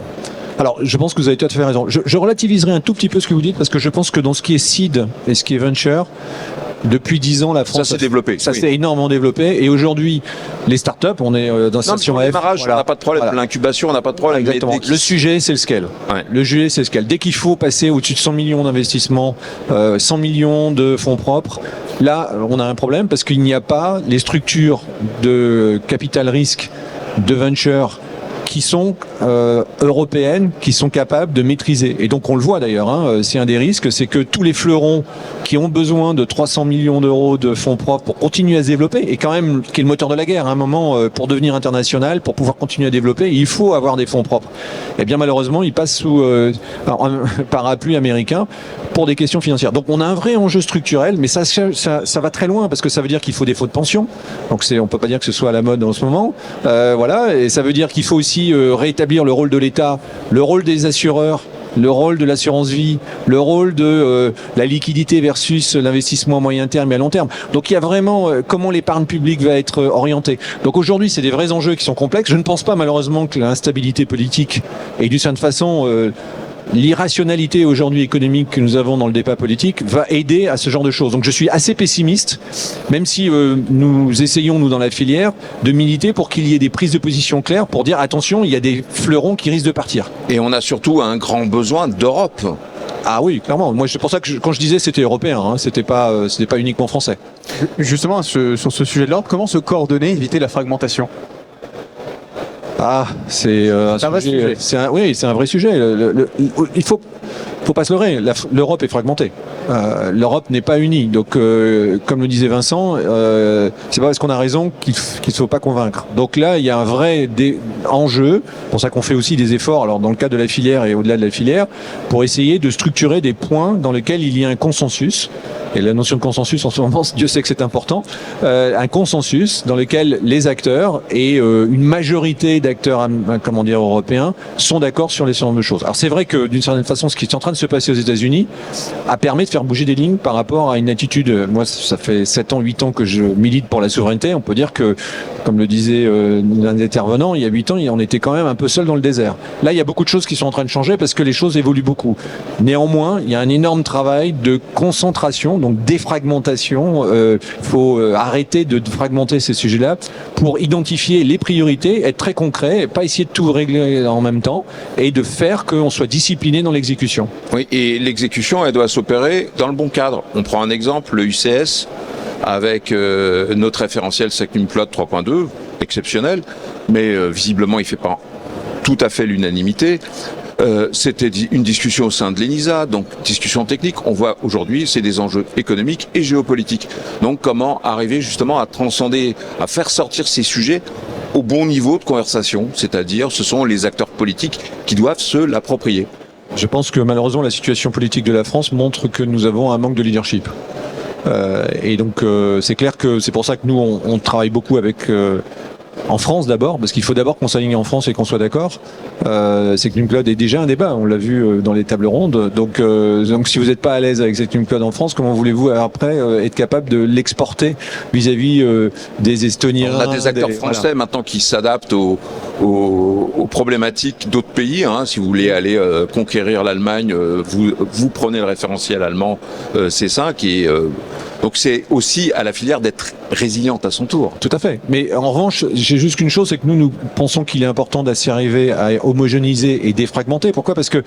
Alors, je pense que vous avez tout à fait raison. Je relativiserai un tout petit peu ce que vous dites parce que je pense que dans ce qui est seed et ce qui est venture, depuis 10 ans, la France... Ça s'est développé. Ça s'est énormément développé. Et aujourd'hui, les startups, on est dans cette situation le démarrage, on n'a pas de problème. Voilà. L'incubation, on n'a pas de problème. Exactement. Le sujet, c'est le scale. Ouais. Le sujet, c'est le scale. Dès qu'il faut passer au-dessus de 100 millions d'investissements, 100 millions de fonds propres, là, on a un problème parce qu'il n'y a pas les structures de capital risque, de venture, qui sont européennes, qui sont capables de maîtriser. Et donc on le voit d'ailleurs, c'est un des risques, c'est que tous les fleurons qui ont besoin de 300 millions d'euros de fonds propres pour continuer à se développer, et quand même qui est le moteur de la guerre, à un moment, pour devenir international, pour pouvoir continuer à développer, il faut avoir des fonds propres. Et bien malheureusement, ils passent sous un parapluie américain pour des questions financières. Donc on a un vrai enjeu structurel, mais ça va très loin, parce que ça veut dire qu'il faut des fonds de pension, donc on peut pas dire que ce soit à la mode en ce moment, voilà, et ça veut dire qu'il faut aussi rétablir le rôle de l'État, le rôle des assureurs, le rôle de l'assurance vie, le rôle de la liquidité versus l'investissement à moyen terme et à long terme. Donc il y a vraiment comment l'épargne publique va être orientée. Donc aujourd'hui, c'est des vrais enjeux qui sont complexes. Je ne pense pas malheureusement que l'instabilité politique et d'une certaine façon l'irrationalité aujourd'hui économique que nous avons dans le débat politique va aider à ce genre de choses. Donc je suis assez pessimiste, même si nous essayons, nous dans la filière, de militer pour qu'il y ait des prises de position claires pour dire attention, il y a des fleurons qui risquent de partir. Et on a surtout un grand besoin d'Europe. Ah oui, clairement. Moi, c'est pour ça que quand je disais c'était européen, c'était pas uniquement français. Justement, sur ce sujet de l'Europe, comment se coordonner, éviter la fragmentation ? Ah, c'est un vrai sujet. C'est un vrai sujet. Il faut pas se leurrer. L'Europe est fragmentée. L'Europe n'est pas unie. Donc, comme le disait Vincent, c'est pas parce qu'on a raison qu'il ne faut pas convaincre. Donc là, il y a un vrai enjeu. C'est pour ça qu'on fait aussi des efforts. Alors, dans le cadre de la filière et au-delà de la filière, pour essayer de structurer des points dans lesquels il y a un consensus. Et la notion de consensus en ce moment, Dieu sait que c'est important. Un consensus dans lequel les acteurs et une majorité d'acteurs, européens sont d'accord sur les certain de choses. Alors c'est vrai que d'une certaine façon, ce qui est en train de se passer aux États-Unis a permis de faire bouger des lignes par rapport à une attitude. Moi, ça fait 7 ans, 8 ans que je milite pour la souveraineté. On peut dire que, comme le disait l'un des intervenants, il y a 8 ans, on était quand même un peu seul dans le désert. Là, il y a beaucoup de choses qui sont en train de changer parce que les choses évoluent beaucoup. Néanmoins, il y a un énorme travail de concentration, donc défragmentation. Il faut arrêter de fragmenter ces sujets-là pour identifier les priorités, être très concret, et pas essayer de tout régler en même temps et de faire qu'on soit discipliné dans l'exécution. Oui, et l'exécution, elle doit s'opérer dans le bon cadre. On prend un exemple, le UCS, avec notre référentiel SecNumCloud 3.2, exceptionnel, mais visiblement, il ne fait pas tout à fait l'unanimité. C'était une discussion au sein de l'ENISA, donc discussion technique. On voit aujourd'hui, c'est des enjeux économiques et géopolitiques. Donc comment arriver justement à transcender, à faire sortir ces sujets au bon niveau de conversation, c'est-à-dire ce sont les acteurs politiques qui doivent se l'approprier. Je pense que malheureusement la situation politique de la France montre que nous avons un manque de leadership. Et donc c'est clair que c'est pour ça que nous on travaille beaucoup avec en France d'abord, parce qu'il faut d'abord qu'on s'aligne en France et qu'on soit d'accord. SecNumCloud est déjà un débat, on l'a vu dans les tables rondes. Donc si vous n'êtes pas à l'aise avec SecNumCloud en France, comment voulez-vous après être capable de l'exporter vis-à-vis des Estoniens? On a des acteurs français maintenant qui s'adaptent aux problématiques d'autres pays. Hein. Si vous voulez aller conquérir l'Allemagne, vous prenez le référentiel allemand C5 et donc c'est aussi à la filière d'être résiliente à son tour. Tout à fait. Mais en revanche, j'ai juste qu'une chose, c'est que nous pensons qu'il est important d'y arriver à homogénéiser et défragmenter. Pourquoi ? Parce que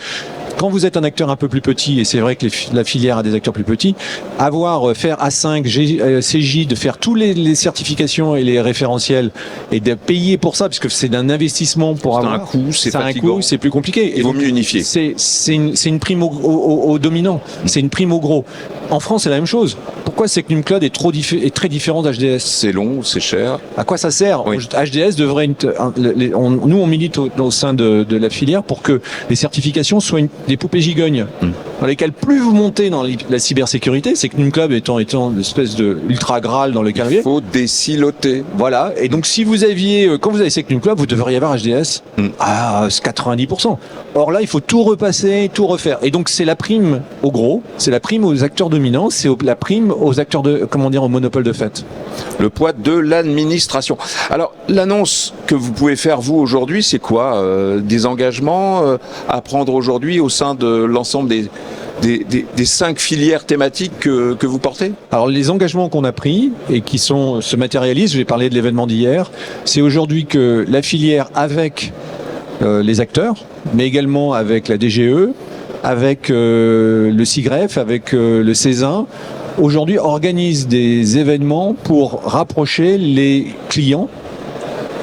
quand vous êtes un acteur un peu plus petit, et c'est vrai que la filière a des acteurs plus petits, faire A5, CJ, de faire tous les certifications et les référentiels et de payer pour ça, parce que c'est un investissement pour avoir un coût, c'est fatigant, c'est plus compliqué. Il vaut mieux unifier. C'est une prime au dominant, c'est une prime au gros. En France, c'est la même chose. Pourquoi SecNumCloud est très différent d'HDS ? C'est long, c'est cher. À quoi ça sert ? Oui. HDS devrait... Nous, on milite au sein de la filière pour que les certifications soient des poupées gigognes, dans lesquelles plus vous montez dans la cybersécurité, SecNumCloud étant l'espèce de ultra graal dans lequel il faut désiloter. Voilà. Et donc, si vous aviez... Quand vous avez SecNumCloud, vous devriez avoir HDS à 90%. Or là, il faut tout repasser, tout refaire. Et donc, c'est la prime au gros, c'est la prime aux acteurs dominants, c'est la prime aux acteurs au monopole de fait. Le poids de l'administration. Alors, l'annonce que vous pouvez faire, vous, aujourd'hui, c'est quoi ? Des engagements à prendre aujourd'hui au sein de l'ensemble des 5 filières thématiques que vous portez ? Alors, les engagements qu'on a pris et qui se matérialisent, j'ai parlé de l'événement d'hier, c'est aujourd'hui que la filière avec les acteurs, mais également avec la DGE, avec le SIGREF, avec le CESIN, aujourd'hui organise des événements pour rapprocher les clients,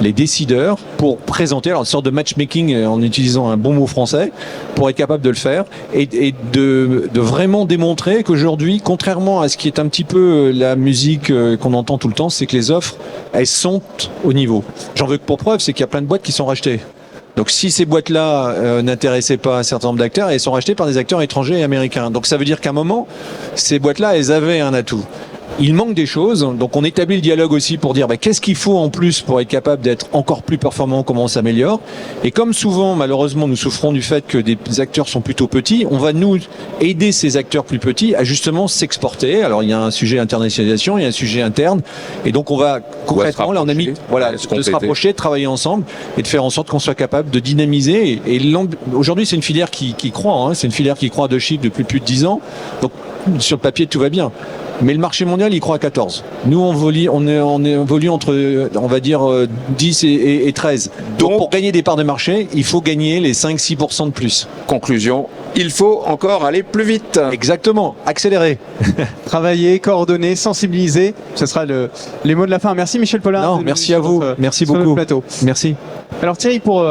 les décideurs, pour présenter une sorte de matchmaking en utilisant un bon mot français, pour être capable de le faire et de vraiment démontrer qu'aujourd'hui, contrairement à ce qui est un petit peu la musique qu'on entend tout le temps, c'est que les offres, elles sont au niveau. J'en veux que pour preuve, c'est qu'il y a plein de boîtes qui sont rachetées. Donc si ces boîtes-là n'intéressaient pas un certain nombre d'acteurs, elles sont rachetées par des acteurs étrangers et américains. Donc ça veut dire qu'à un moment, ces boîtes-là, elles avaient un atout. Il manque des choses, donc on établit le dialogue aussi pour dire qu'est-ce qu'il faut en plus pour être capable d'être encore plus performant, comment on s'améliore. Et comme souvent, malheureusement, nous souffrons du fait que des acteurs sont plutôt petits, on va nous aider ces acteurs plus petits à justement s'exporter. Alors il y a un sujet internationalisation, il y a un sujet interne, et donc on va concrètement, là on a mis de se rapprocher, de travailler ensemble et de faire en sorte qu'on soit capable de dynamiser. Et aujourd'hui c'est une filière qui croît, c'est une filière qui croît de chiffres depuis plus de 10 ans. Donc sur le papier tout va bien. Mais le marché mondial, il croît à 14. Nous, on évolue entre, on va dire, 10 et 13. Donc, pour gagner des parts de marché, il faut gagner les 5-6% de plus. Conclusion, il faut encore aller plus vite. Exactement, accélérer. Travailler, coordonner, sensibiliser, ce sera les mots de la fin. Merci Michel Paulin. Non, merci à vous. Merci beaucoup. Sur le plateau. Merci. Alors Thierry, pour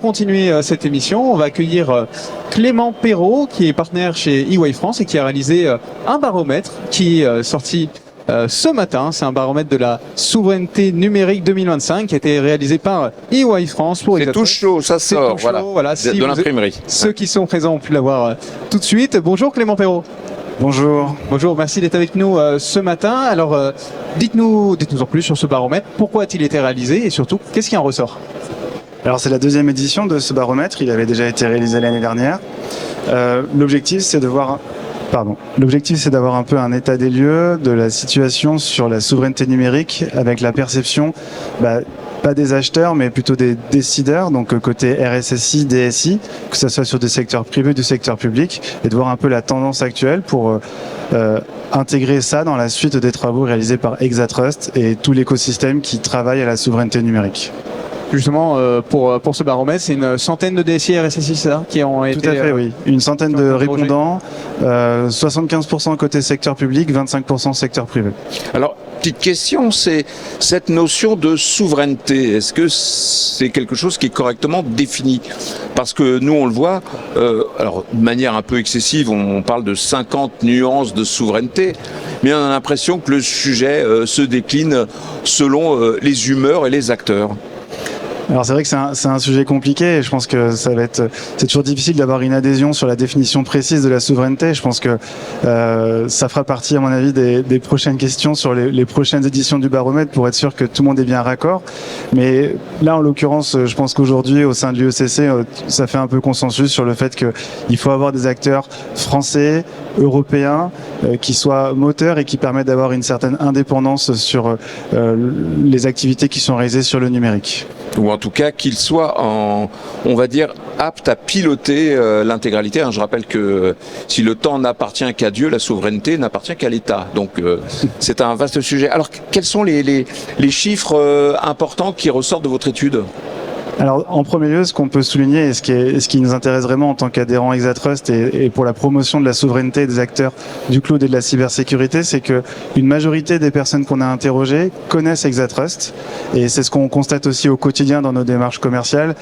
continuer cette émission, on va accueillir Clément Perrault, qui est partenaire chez EY France et qui a réalisé un baromètre qui est sorti ce matin. C'est un baromètre de la souveraineté numérique 2025 qui a été réalisé par EY France. C'est tout chaud, ça sort, voilà, Si de l'imprimerie. Ceux qui sont présents ont pu l'avoir tout de suite. Bonjour Clément Perrault. Bonjour. Bonjour, merci d'être avec nous ce matin. Alors, dites-nous en plus sur ce baromètre. Pourquoi a-t-il été réalisé et surtout, qu'est-ce qui en ressort ? Alors c'est la deuxième édition de ce baromètre, il avait déjà été réalisé l'année dernière. L'objectif c'est d'avoir un peu un état des lieux de la situation sur la souveraineté numérique avec la perception, pas des acheteurs mais plutôt des décideurs, donc côté RSSI, DSI, que ce soit sur du secteur privé ou du secteur public, et de voir un peu la tendance actuelle pour intégrer ça dans la suite des travaux réalisés par Exatrust et tout l'écosystème qui travaille à la souveraineté numérique. Justement, pour ce baromètre, c'est une centaine de DSI RSSI, c'est ça, qui ont été... Tout à fait, oui. Une centaine de interrogés. répondants, 75% côté secteur public, 25% secteur privé. Alors, petite question, c'est cette notion de souveraineté. Est-ce que c'est quelque chose qui est correctement défini? Parce que nous, on le voit, alors de manière un peu excessive, on parle de 50 nuances de souveraineté, mais on a l'impression que le sujet se décline selon les humeurs et les acteurs. Alors c'est vrai que c'est un sujet compliqué et je pense que c'est toujours difficile d'avoir une adhésion sur la définition précise de la souveraineté. Je pense que ça fera partie à mon avis des prochaines questions sur les prochaines éditions du baromètre pour être sûr que tout le monde est bien raccord. Mais là en l'occurrence, je pense qu'aujourd'hui au sein de l'UECC, ça fait un peu consensus sur le fait qu'il faut avoir des acteurs français, européens, qui soient moteurs et qui permettent d'avoir une certaine indépendance sur les activités qui sont réalisées sur le numérique. Ou en tout cas qu'il soit on va dire, apte à piloter l'intégralité. Je rappelle que si le temps n'appartient qu'à Dieu, la souveraineté n'appartient qu'à l'État. Donc c'est un vaste sujet. Alors quels sont les chiffres importants qui ressortent de votre étude ? Alors, en premier lieu, ce qu'on peut souligner et ce qui nous intéresse vraiment en tant qu'adhérent Exatrust et pour la promotion de la souveraineté des acteurs du cloud et de la cybersécurité, c'est que une majorité des personnes qu'on a interrogées connaissent Exatrust et c'est ce qu'on constate aussi au quotidien dans nos démarches commerciales.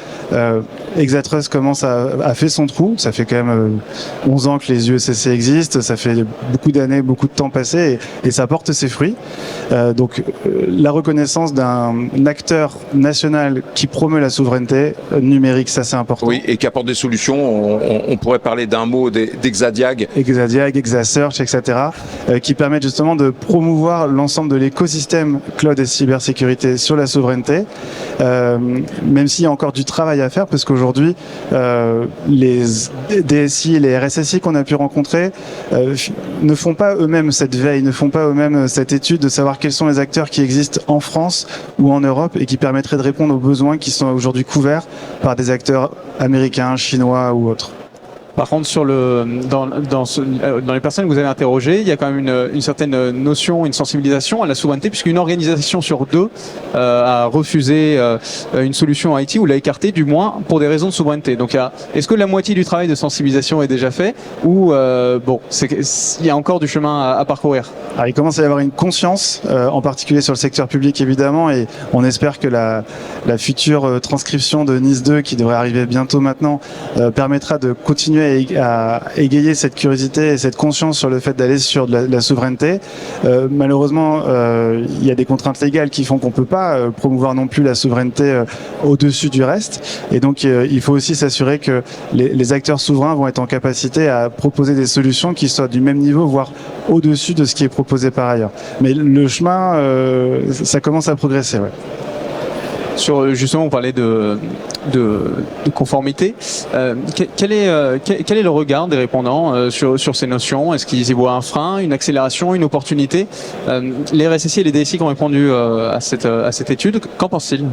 Exatrust a fait son trou, ça fait quand même 11 ans que les UECC existent, ça fait beaucoup d'années, beaucoup de temps passé et ça porte ses fruits. Donc, la reconnaissance d'un acteur national qui promeut la souveraineté numérique, ça c'est important. Oui, et qui apporte des solutions. On pourrait parler d'un mot d'Exadiag. Exadiag, Exasearch, etc. Qui permettent justement de promouvoir l'ensemble de l'écosystème cloud et cybersécurité sur la souveraineté, même s'il y a encore du travail à faire, parce qu'aujourd'hui, les DSI et les RSSI qu'on a pu rencontrer ne font pas eux-mêmes cette veille, ne font pas eux-mêmes cette étude de savoir quels sont les acteurs qui existent en France ou en Europe et qui permettraient de répondre aux besoins qui sont aujourd'hui couverts par des acteurs américains, chinois ou autres. Par contre, dans les personnes que vous avez interrogées, il y a quand même une certaine notion, une sensibilisation à la souveraineté, puisqu'une organisation sur deux a refusé une solution IT ou l'a écartée, du moins pour des raisons de souveraineté. Donc, est-ce que la moitié du travail de sensibilisation est déjà fait, ou il y a encore du chemin à parcourir? Alors, il commence à y avoir une conscience, en particulier sur le secteur public évidemment, et on espère que la future transcription de NIS 2, qui devrait arriver bientôt maintenant, permettra de continuer à égayer cette curiosité et cette conscience sur le fait d'aller sur de la souveraineté. Malheureusement, il y a des contraintes légales qui font qu'on ne peut pas promouvoir non plus la souveraineté au-dessus du reste. Et donc, il faut aussi s'assurer que les acteurs souverains vont être en capacité à proposer des solutions qui soient du même niveau, voire au-dessus de ce qui est proposé par ailleurs. Mais le chemin, ça commence à progresser. Ouais. Justement, on parlait de conformité. Quel est le regard des répondants sur ces notions? Est-ce qu'ils y voient un frein, une accélération, une opportunité? Les RSSI et les DSI qui ont répondu à cette étude, qu'en pensent-ils?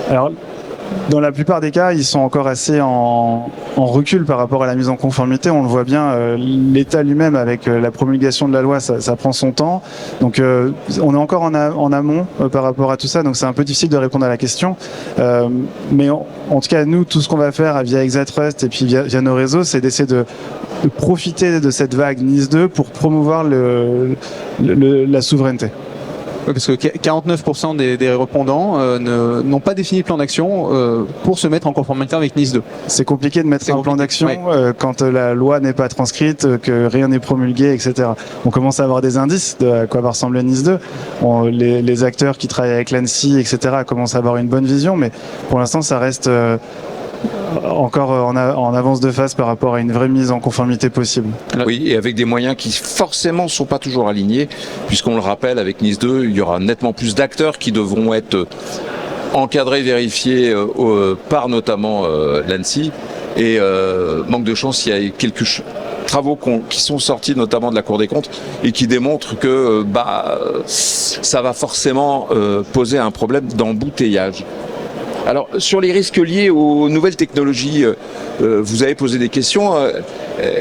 Alors, dans la plupart des cas, ils sont encore assez en recul par rapport à la mise en conformité. On le voit bien, l'État lui-même, avec la promulgation de la loi, ça prend son temps. Donc, on est encore en amont par rapport à tout ça. Donc, c'est un peu difficile de répondre à la question. Mais en tout cas, nous, tout ce qu'on va faire via Exatrust et puis via nos réseaux, c'est d'essayer de profiter de cette vague NIS 2 pour promouvoir la souveraineté. Oui, parce que 49% des répondants n'ont pas défini de plan d'action pour se mettre en conformité avec NIS 2. C'est compliqué de mettre un plan d'action quand la loi n'est pas transcrite, que rien n'est promulgué, etc. On commence à avoir des indices de à quoi va ressembler NIS 2. Les acteurs qui travaillent avec l'ANSSI, etc. commencent à avoir une bonne vision, mais pour l'instant, ça reste encore en avance de phase par rapport à une vraie mise en conformité possible. Oui, et avec des moyens qui forcément ne sont pas toujours alignés, puisqu'on le rappelle, avec NIS 2, il y aura nettement plus d'acteurs qui devront être encadré, vérifié par notamment l'ANSSI. Et manque de chance, il y a quelques travaux qui sont sortis notamment de la Cour des comptes et qui démontrent que ça va forcément poser un problème d'embouteillage. Alors, sur les risques liés aux nouvelles technologies, vous avez posé des questions.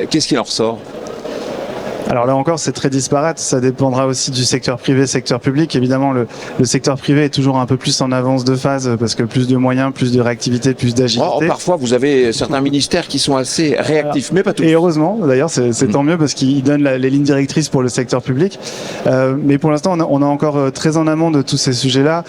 Qu'est-ce qu'il en ressort ? Alors là encore, c'est très disparate. Ça dépendra aussi du secteur privé, secteur public. Évidemment, le secteur privé est toujours un peu plus en avance de phase parce que plus de moyens, plus de réactivité, plus d'agilité. Parfois, vous avez certains ministères qui sont assez réactifs, mais pas tous. Et heureusement, d'ailleurs, c'est tant mieux parce qu'ils donnent les lignes directrices pour le secteur public. Mais pour l'instant, on est encore très en amont de tous ces sujets-là.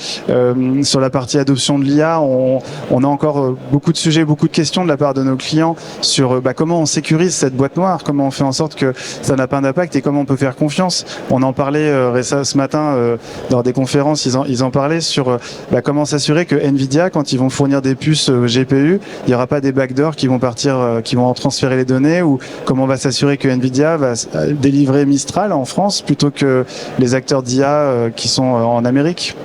Sur la partie adoption de l'IA, on a encore beaucoup de sujets, beaucoup de questions de la part de nos clients sur comment on sécurise cette boîte noire, comment on fait en sorte que ça n'a pas d'impact et comment on peut faire confiance. On en parlait ce matin dans des conférences, ils en parlaient sur comment s'assurer que Nvidia, quand ils vont fournir des puces GPU, il n'y aura pas des backdoors qui vont partir, qui vont transférer les données, ou comment on va s'assurer que Nvidia va délivrer Mistral en France plutôt que les acteurs d'IA qui sont en Amérique.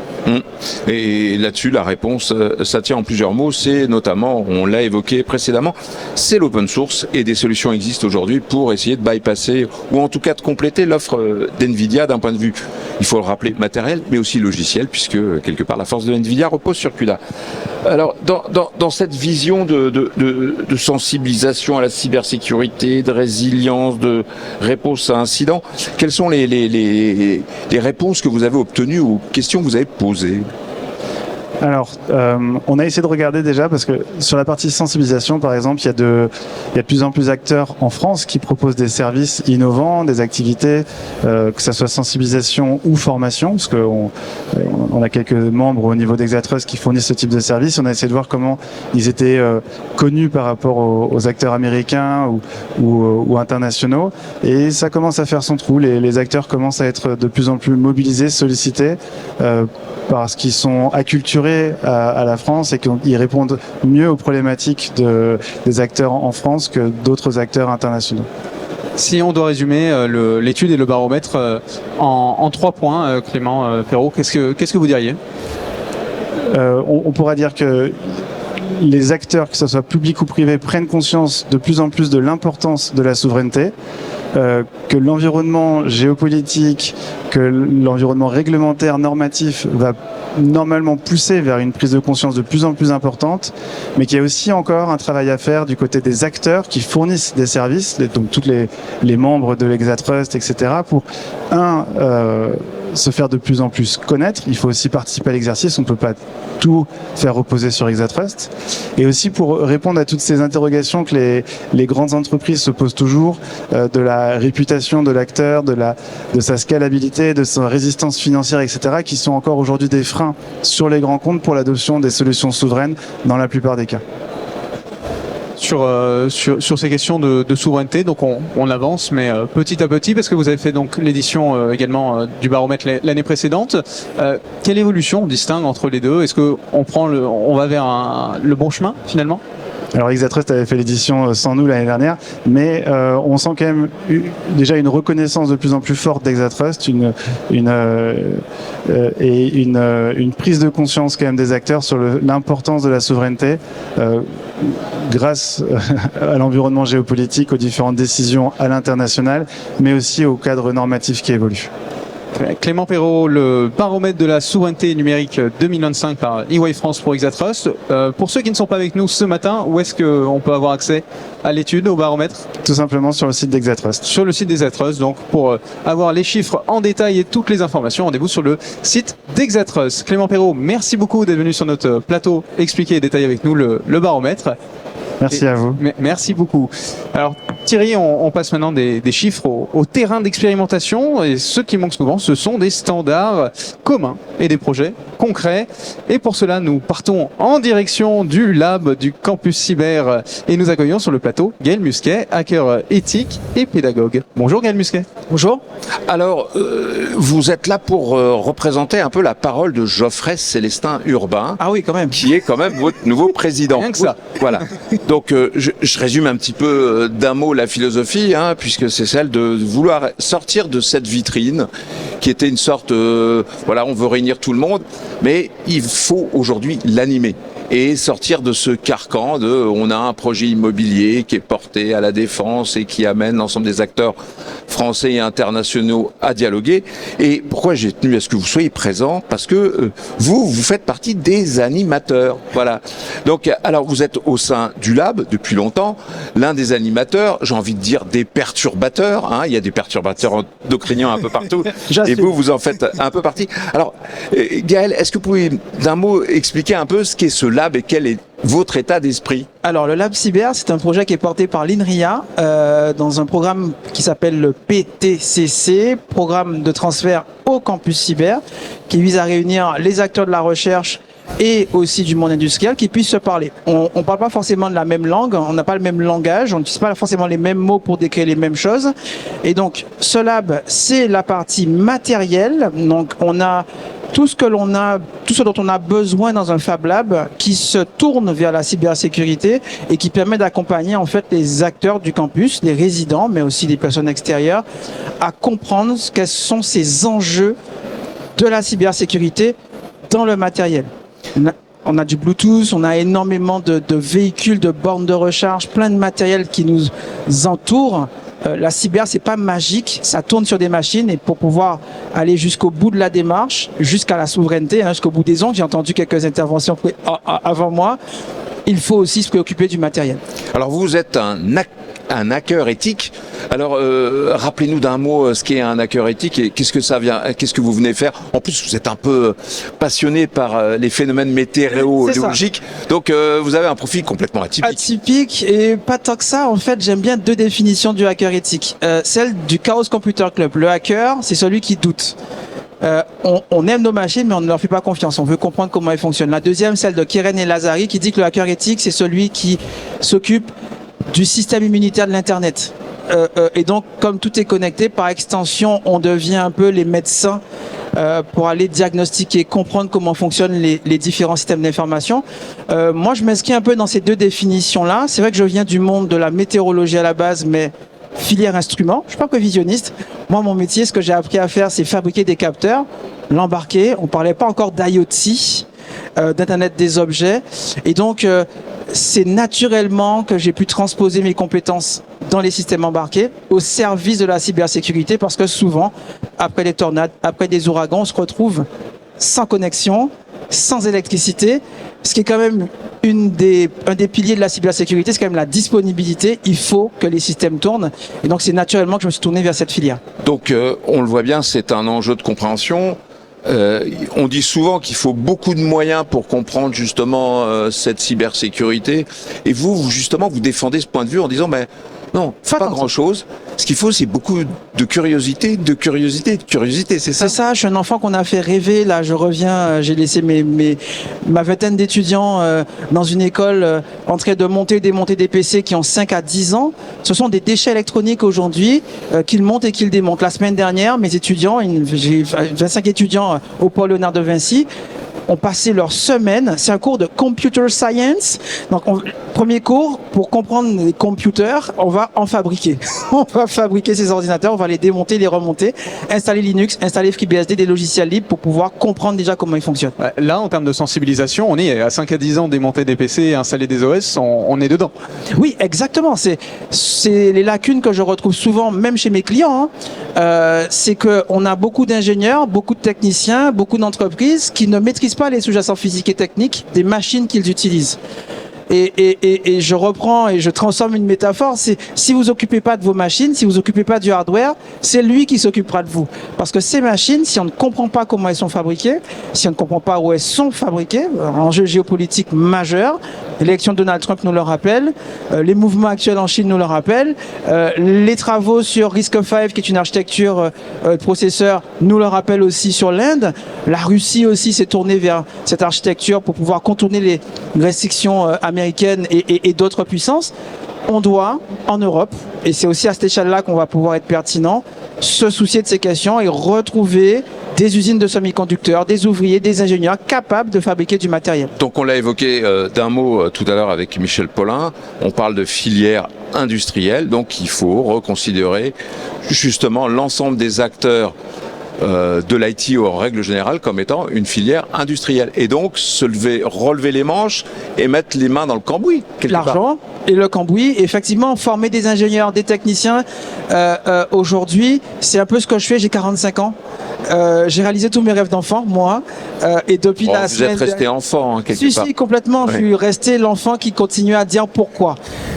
Et là-dessus, la réponse, ça tient en plusieurs mots. C'est notamment, on l'a évoqué précédemment, c'est l'open source et des solutions existent aujourd'hui pour essayer de bypasser ou en tout cas de compléter l'offre d'NVIDIA d'un point de vue, il faut le rappeler, matériel, mais aussi logiciel, puisque quelque part la force de NVIDIA repose sur CUDA. Alors, dans cette vision de sensibilisation à la cybersécurité, de résilience, de réponse à incidents, quelles sont les réponses que vous avez obtenues aux questions que vous avez posées ? Alors, on a essayé de regarder déjà parce que sur la partie sensibilisation, par exemple, il y a de plus en plus d'acteurs en France qui proposent des services innovants, des activités, que ça soit sensibilisation ou formation, parce qu'on a quelques membres au niveau d'Exatrust qui fournissent ce type de service. On a essayé de voir comment ils étaient connus par rapport aux acteurs américains ou internationaux, et ça commence à faire son trou. Les acteurs commencent à être de plus en plus mobilisés, sollicités, parce qu'ils sont acculturés à la France et qu'ils répondent mieux aux problématiques des acteurs en France que d'autres acteurs internationaux. Si on doit résumer l'étude et le baromètre en 3 points, Clément Perrault, qu'est-ce que vous diriez ? On pourra dire que les acteurs, que ce soit public ou privé, prennent conscience de plus en plus de l'importance de la souveraineté, que l'environnement géopolitique, que l'environnement réglementaire, normatif va normalement pousser vers une prise de conscience de plus en plus importante, mais qu'il y a aussi encore un travail à faire du côté des acteurs qui fournissent des services, donc tous les membres de l'Exatrust, etc., pour se faire de plus en plus connaître. Il faut aussi participer à l'exercice, on ne peut pas tout faire reposer sur Exatrust. Et aussi pour répondre à toutes ces interrogations que les grandes entreprises se posent toujours, de la réputation de l'acteur, de sa scalabilité, de sa résistance financière, etc., qui sont encore aujourd'hui des freins sur les grands comptes pour l'adoption des solutions souveraines dans la plupart des cas. Sur ces questions de souveraineté, donc on avance, mais petit à petit, parce que vous avez fait donc l'édition également du baromètre l'année précédente. Quelle évolution on distingue entre les deux ? Est-ce que on va vers le bon chemin finalement ? Alors Exatrust avait fait l'édition sans nous l'année dernière, mais on sent quand même déjà une reconnaissance de plus en plus forte d'Exatrust, une prise de conscience quand même des acteurs sur l'importance de la souveraineté grâce à l'environnement géopolitique, aux différentes décisions à l'international, mais aussi au cadre normatif qui évolue. Clément Perrault, le baromètre de la souveraineté numérique 2025 par EY France pour Exatrust. Pour ceux qui ne sont pas avec nous ce matin, où est-ce qu'on peut avoir accès à l'étude, au baromètre ? Tout simplement sur le site d'Exatrust. Sur le site d'Exatrust, donc pour avoir les chiffres en détail et toutes les informations, rendez-vous sur le site d'Exatrust. Clément Perrault, merci beaucoup d'être venu sur notre plateau expliquer et détailler avec nous le baromètre. Merci à vous. Merci beaucoup. Alors Thierry, on passe maintenant des chiffres au terrain d'expérimentation, et ce qui manque souvent, ce sont des standards communs et des projets concrets. Et pour cela, nous partons en direction du lab du campus cyber et nous accueillons sur le plateau Gaël Musquet, hacker éthique et pédagogue. Bonjour Gaël Musquet. Bonjour. Alors, vous êtes là pour représenter un peu la parole de Geoffrey Célestin Urbain. Ah oui, quand même. Qui est quand même votre nouveau président. Rien que ça. Voilà. Donc, je résume un petit peu d'un mot la philosophie, hein, puisque c'est celle de vouloir sortir de cette vitrine qui était une sorte, voilà, on veut réunir tout le monde, mais il faut aujourd'hui l'animer et sortir de ce carcan de on a un projet immobilier qui est porté à la défense et qui amène l'ensemble des acteurs français et internationaux à dialoguer. Et pourquoi j'ai tenu à ce que vous soyez présents? Parce que vous faites partie des animateurs. Voilà. Donc, alors vous êtes au sein du lab depuis longtemps, l'un des animateurs, j'ai envie de dire des perturbateurs, hein, il y a des perturbateurs endocriniens un peu partout, et vous en faites un peu partie. Alors, Gaël, est-ce que vous pouvez d'un mot expliquer un peu ce qu'est ce lab et quel est votre état d'esprit? Alors, le Lab Cyber, c'est un projet qui est porté par l'INRIA dans un programme qui s'appelle le PTCC, programme de transfert au campus cyber, qui vise à réunir les acteurs de la recherche et aussi du monde industriel qui puissent se parler. On ne parle pas forcément de la même langue, on n'a pas le même langage, on n'utilise pas forcément les mêmes mots pour décrire les mêmes choses. Et donc, ce lab, c'est la partie matérielle. Donc, on a tout ce dont on a besoin dans un Fab Lab qui se tourne vers la cybersécurité et qui permet d'accompagner en fait les acteurs du campus, les résidents, mais aussi les personnes extérieures, à comprendre quels sont ces enjeux de la cybersécurité dans le matériel. On a du Bluetooth, on a énormément de véhicules, de bornes de recharge, plein de matériel qui nous entoure. La cyber, c'est pas magique, ça tourne sur des machines et pour pouvoir aller jusqu'au bout de la démarche, jusqu'à la souveraineté, hein, jusqu'au bout des ongles, j'ai entendu quelques interventions avant moi, il faut aussi se préoccuper du matériel. Alors vous êtes un hacker éthique. Alors rappelez-nous d'un mot ce qu'est un hacker éthique et qu'est-ce que vous venez faire. En plus vous êtes un peu passionné par les phénomènes météorologiques, donc vous avez un profil complètement atypique. Atypique et pas tant que ça. En fait, j'aime bien deux définitions du hacker éthique. Celle du Chaos Computer Club. Le hacker, c'est celui qui doute. On aime nos machines, mais on ne leur fait pas confiance. On veut comprendre comment elles fonctionnent. La deuxième, celle de Keren et Lazari, qui dit que le hacker éthique, c'est celui qui s'occupe du système immunitaire de l'Internet. Et donc, comme tout est connecté, par extension, on devient un peu les médecins pour aller diagnostiquer, comprendre comment fonctionnent les différents systèmes d'information. Moi, je m'inscris un peu dans ces deux définitions-là. C'est vrai que je viens du monde de la météorologie à la base, mais filière instrument. Je suis pas prévisionniste. Moi, mon métier, ce que j'ai appris à faire, c'est fabriquer des capteurs, l'embarquer. On parlait pas encore d'IoT, d'Internet des objets. Et donc, c'est naturellement que j'ai pu transposer mes compétences dans les systèmes embarqués au service de la cybersécurité parce que souvent, après les tornades, après des ouragans, on se retrouve sans connexion, sans électricité, ce qui est quand même un des piliers de la cybersécurité, c'est quand même la disponibilité. Il faut que les systèmes tournent. Et donc, c'est naturellement que je me suis tourné vers cette filière. Donc, on le voit bien, c'est un enjeu de compréhension. On dit souvent qu'il faut beaucoup de moyens pour comprendre justement cette cybersécurité. Et vous, justement, vous défendez ce point de vue en disant, mais non, pas grand-chose. Ce qu'il faut, c'est beaucoup de curiosité, c'est ça? C'est ça, je suis un enfant qu'on a fait rêver. Là, je reviens, j'ai laissé ma vingtaine d'étudiants dans une école en train de monter et démonter des PC qui ont 5 à 10 ans. Ce sont des déchets électroniques aujourd'hui qu'ils montent et qu'ils démontent. La semaine dernière, mes étudiants, j'ai 25 étudiants au Pôle Léonard de Vinci, ont passé leur semaine. C'est un cours de computer science. Donc, premier cours, pour comprendre les computers, on va en fabriquer. On va fabriquer ces ordinateurs, on va les démonter, les remonter, installer Linux, installer FreeBSD, des logiciels libres pour pouvoir comprendre déjà comment ils fonctionnent. Là, en termes de sensibilisation, on est à 5 à 10 ans, démonter des PC, installer des OS, on est dedans. Oui, exactement. C'est les lacunes que je retrouve souvent, même chez mes clients. C'est qu'on a beaucoup d'ingénieurs, beaucoup de techniciens, beaucoup d'entreprises qui ne maîtrisent pas les sous-jacents physiques et techniques des machines qu'ils utilisent. Et je reprends et je transforme une métaphore, c'est si vous occupez pas de vos machines, si vous occupez pas du hardware, c'est lui qui s'occupera de vous. Parce que ces machines, si on ne comprend pas comment elles sont fabriquées, si on ne comprend pas où elles sont fabriquées, enjeu géopolitique majeur, l'élection de Donald Trump nous le rappelle, les mouvements actuels en Chine nous le rappellent, les travaux sur RISC-V, qui est une architecture de processeur, nous le rappellent aussi sur l'Inde. La Russie aussi s'est tournée vers cette architecture pour pouvoir contourner les restrictions américaines et d'autres puissances. On doit, en Europe, et c'est aussi à cette échelle-là qu'on va pouvoir être pertinent, se soucier de ces questions et retrouver des usines de semi-conducteurs, des ouvriers, des ingénieurs capables de fabriquer du matériel. Donc on l'a évoqué d'un mot tout à l'heure avec Michel Paulin, on parle de filière industrielle, donc il faut reconsidérer justement l'ensemble des acteurs de l'IT en règle générale comme étant une filière industrielle. Et donc relever les manches et mettre les mains dans le cambouis. L'argent et le cambouis, effectivement, former des ingénieurs, des techniciens. Aujourd'hui, c'est un peu ce que je fais, j'ai 45 ans. J'ai réalisé tous mes rêves d'enfant, moi. Et depuis la vous semaine... êtes resté enfant, quelque part. Si, complètement. Ouais. Je suis resté l'enfant qui continue à dire pourquoi.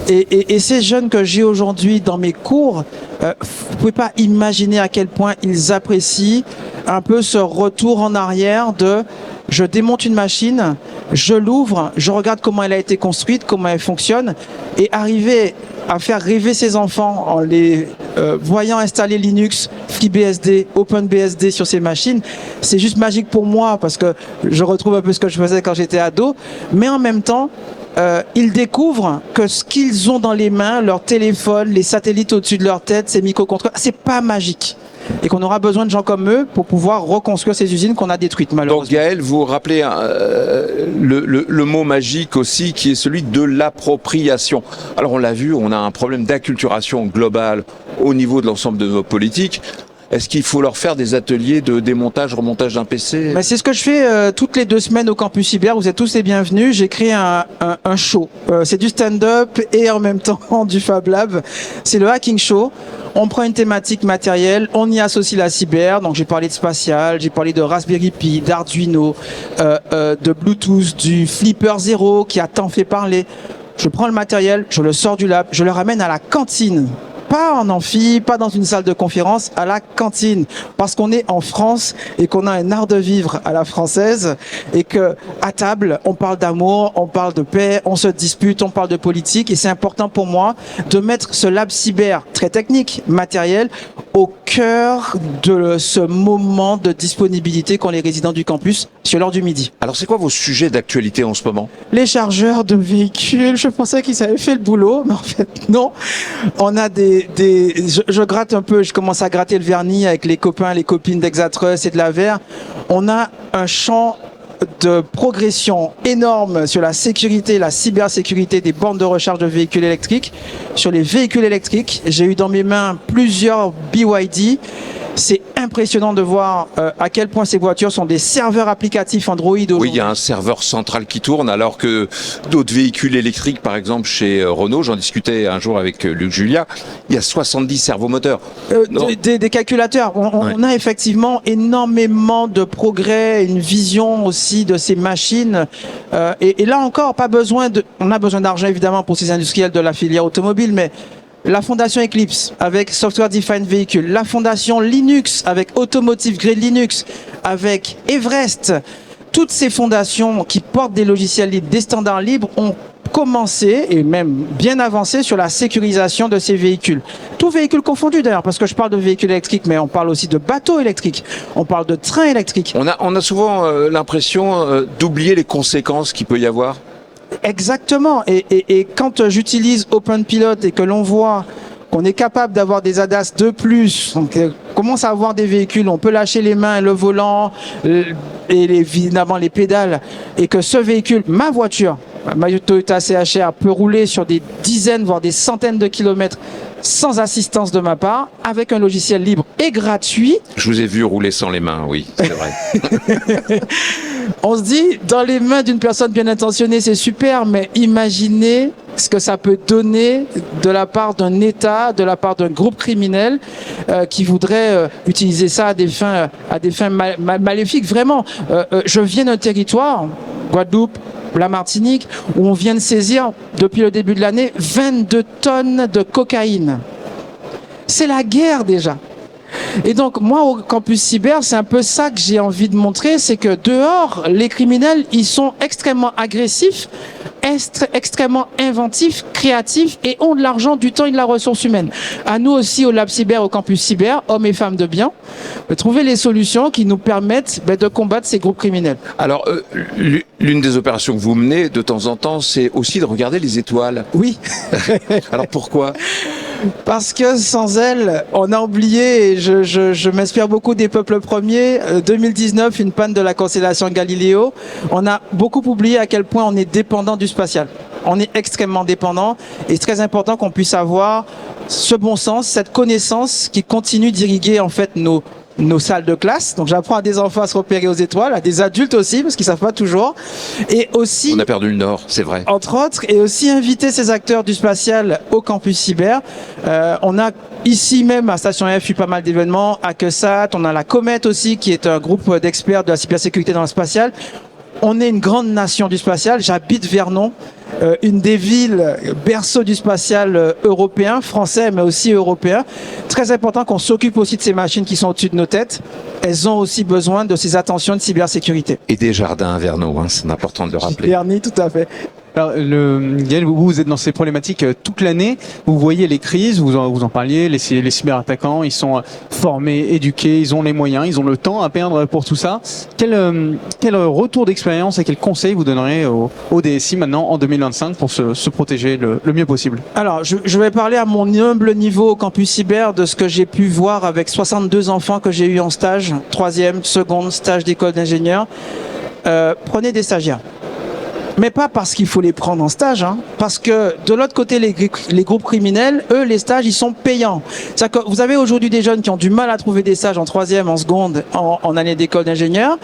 Et ces jeunes que j'ai aujourd'hui dans mes cours, vous pouvez pas imaginer à quel point ils apprécient un peu ce retour en arrière de je démonte une machine, je l'ouvre, je regarde comment elle a été construite, comment elle fonctionne, et arriver à faire rêver ses enfants en les voyant installer Linux, FreeBSD, OpenBSD sur ces machines, c'est juste magique pour moi parce que je retrouve un peu ce que je faisais quand j'étais ado, mais en même temps, ils découvrent que ce qu'ils ont dans les mains, leur téléphone, les satellites au-dessus de leur tête, ces microcontrôleurs, c'est pas magique. Et qu'on aura besoin de gens comme eux pour pouvoir reconstruire ces usines qu'on a détruites, malheureusement. Donc Gaël, vous rappelez le mot magique aussi qui est celui de l'appropriation. Alors on l'a vu, on a un problème d'acculturation globale au niveau de l'ensemble de nos politiques. Est-ce qu'il faut leur faire des ateliers de démontage, remontage d'un PC? C'est ce que je fais toutes les 2 semaines au Campus Cyber. Vous êtes tous les bienvenus. J'ai créé un show. C'est du stand-up et en même temps du Fab Lab. C'est le Hacking Show. On prend une thématique matérielle, on y associe la cyber. Donc j'ai parlé de spatial, j'ai parlé de Raspberry Pi, d'Arduino, de Bluetooth, du Flipper Zero qui a tant fait parler. Je prends le matériel, je le sors du lab, je le ramène à la cantine. Pas en amphi, pas dans une salle de conférence, à la cantine. Parce qu'on est en France et qu'on a un art de vivre à la française et que à table, on parle d'amour, on parle de paix, on se dispute, on parle de politique et c'est important pour moi de mettre ce lab cyber très technique, matériel, au cœur de ce moment de disponibilité qu'ont les résidents du campus sur l'heure du midi. Alors c'est quoi vos sujets d'actualité en ce moment? Les chargeurs de véhicules, je pensais qu'ils avaient fait le boulot, mais en fait non. On a je gratte un peu, je commence à gratter le vernis avec les copains, les copines d'Exatrust et de la VR. On a un champ de progression énorme sur la sécurité, la cybersécurité des bornes de recharge de véhicules électriques. Sur les véhicules électriques, j'ai eu dans mes mains plusieurs BYD. C'est impressionnant de voir à quel point ces voitures sont des serveurs applicatifs Android aujourd'hui. Oui, il y a un serveur central qui tourne, alors que d'autres véhicules électriques, par exemple chez Renault, j'en discutais un jour avec Luc Julia, il y a 70 servomoteurs. Des calculateurs. On a effectivement énormément de progrès, une vision aussi de ces machines. Et là encore, on a besoin d'argent évidemment pour ces industriels de la filière automobile, mais la fondation Eclipse avec Software Defined Vehicle, la fondation Linux avec Automotive Grade Linux, avec Everest, toutes ces fondations qui portent des logiciels libres, des standards libres ont commencé et même bien avancé sur la sécurisation de ces véhicules. Tous véhicules confondus d'ailleurs, parce que je parle de véhicules électriques, mais on parle aussi de bateaux électriques, on parle de trains électriques. On a souvent l'impression d'oublier les conséquences qu'il peut y avoir. Exactement. Et quand j'utilise OpenPilot et que l'on voit qu'on est capable d'avoir des ADAS de plus, donc on commence à avoir des véhicules, on peut lâcher les mains, le volant et évidemment les pédales, et que ce véhicule, ma voiture, ma Toyota CHR peut rouler sur des dizaines, voire des centaines de kilomètres sans assistance de ma part, avec un logiciel libre et gratuit. Je vous ai vu rouler sans les mains, oui, c'est vrai. On se dit, dans les mains d'une personne bien intentionnée, c'est super, mais imaginez ce que ça peut donner de la part d'un État, de la part d'un groupe criminel qui voudrait utiliser ça à des fins maléfiques. Vraiment, je viens d'un territoire, Guadeloupe, la Martinique, où on vient de saisir, depuis le début de l'année, 22 tonnes de cocaïne. C'est la guerre déjà. Et donc, moi, au campus cyber, c'est un peu ça que j'ai envie de montrer, c'est que dehors, les criminels, ils sont extrêmement agressifs, extrêmement inventifs, créatifs et ont de l'argent, du temps et de la ressource humaine. À nous aussi, au Lab Cyber, au campus cyber, hommes et femmes de bien, de trouver les solutions qui nous permettent de combattre ces groupes criminels. Alors, l'une des opérations que vous menez de temps en temps, c'est aussi de regarder les étoiles. Oui. Alors pourquoi ? Parce que sans elle, on a oublié, et je m'inspire beaucoup des peuples premiers, 2019, une panne de la constellation Galiléo. On a beaucoup oublié à quel point on est dépendant du spatial. On est extrêmement dépendant et c'est très important qu'on puisse avoir ce bon sens, cette connaissance qui continue d'irriguer en fait nos salles de classe. Donc j'apprends à des enfants à se repérer aux étoiles, à des adultes aussi, parce qu'ils savent pas toujours. Et aussi, On a perdu le Nord, c'est vrai. entre autres, et aussi inviter ces acteurs du spatial au campus cyber. On a ici même à Station F eu pas mal d'événements, à QSAT, on a la Comet aussi, qui est un groupe d'experts de la cybersécurité dans le spatial. On est une grande nation du spatial. J'habite Vernon, une des villes berceau du spatial européen, français, mais aussi européen. Très important qu'on s'occupe aussi de ces machines qui sont au-dessus de nos têtes. Elles ont aussi besoin de ces attentions de cybersécurité. Et des jardins à Vernon, hein, c'est important de le rappeler. Bernie, tout à fait. Alors, Gaël, vous êtes dans ces problématiques toute l'année. Vous voyez les crises, vous en parliez, les cyberattaquants, ils sont formés, éduqués, ils ont les moyens, ils ont le temps à perdre pour tout ça. Quel retour d'expérience et quel conseil vous donnerez au DSI maintenant en 2025 pour se protéger le mieux possible? Alors, je vais parler à mon humble niveau au campus cyber de ce que j'ai pu voir avec 62 enfants que j'ai eu en stage, troisième, seconde, stage d'école d'ingénieur. Prenez des stagiaires. Mais pas parce qu'il faut les prendre en stage, hein, parce que de l'autre côté, les groupes criminels, eux, les stages, ils sont payants. C'est-à-dire que vous avez aujourd'hui des jeunes qui ont du mal à trouver des stages en troisième, en seconde, en année d'école d'ingénieur,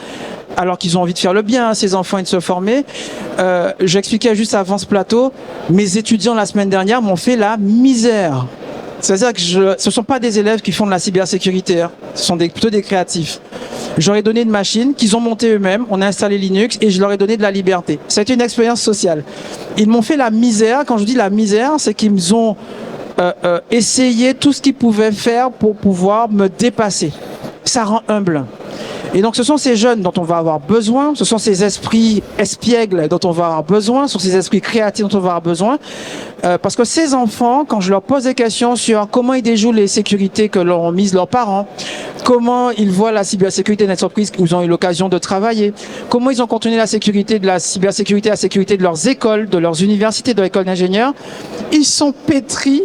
alors qu'ils ont envie de faire le bien, ces enfants, et de se former. J'expliquais juste avant ce plateau, mes étudiants la semaine dernière m'ont fait la misère. C'est-à-dire que ce ne sont pas des élèves qui font de la cybersécurité, hein. Ce sont plutôt des créatifs. Je leur ai donné une machine qu'ils ont montée eux-mêmes, on a installé Linux et je leur ai donné de la liberté. Ça a été une expérience sociale. Ils m'ont fait la misère. Quand je dis la misère, c'est qu'ils ont essayé tout ce qu'ils pouvaient faire pour pouvoir me dépasser. Ça rend humble. Et donc ce sont ces jeunes dont on va avoir besoin, ce sont ces esprits espiègles dont on va avoir besoin, ce sont ces esprits créatifs dont on va avoir besoin, parce que ces enfants, quand je leur pose des questions sur comment ils déjouent les sécurités que leur ont mises leurs parents, comment ils voient la cybersécurité dans l'entreprise où ils ont eu l'occasion de travailler, comment ils ont continué la sécurité de la cybersécurité, la sécurité de leurs écoles, de leurs universités, de l'école d'ingénieurs, ils sont pétris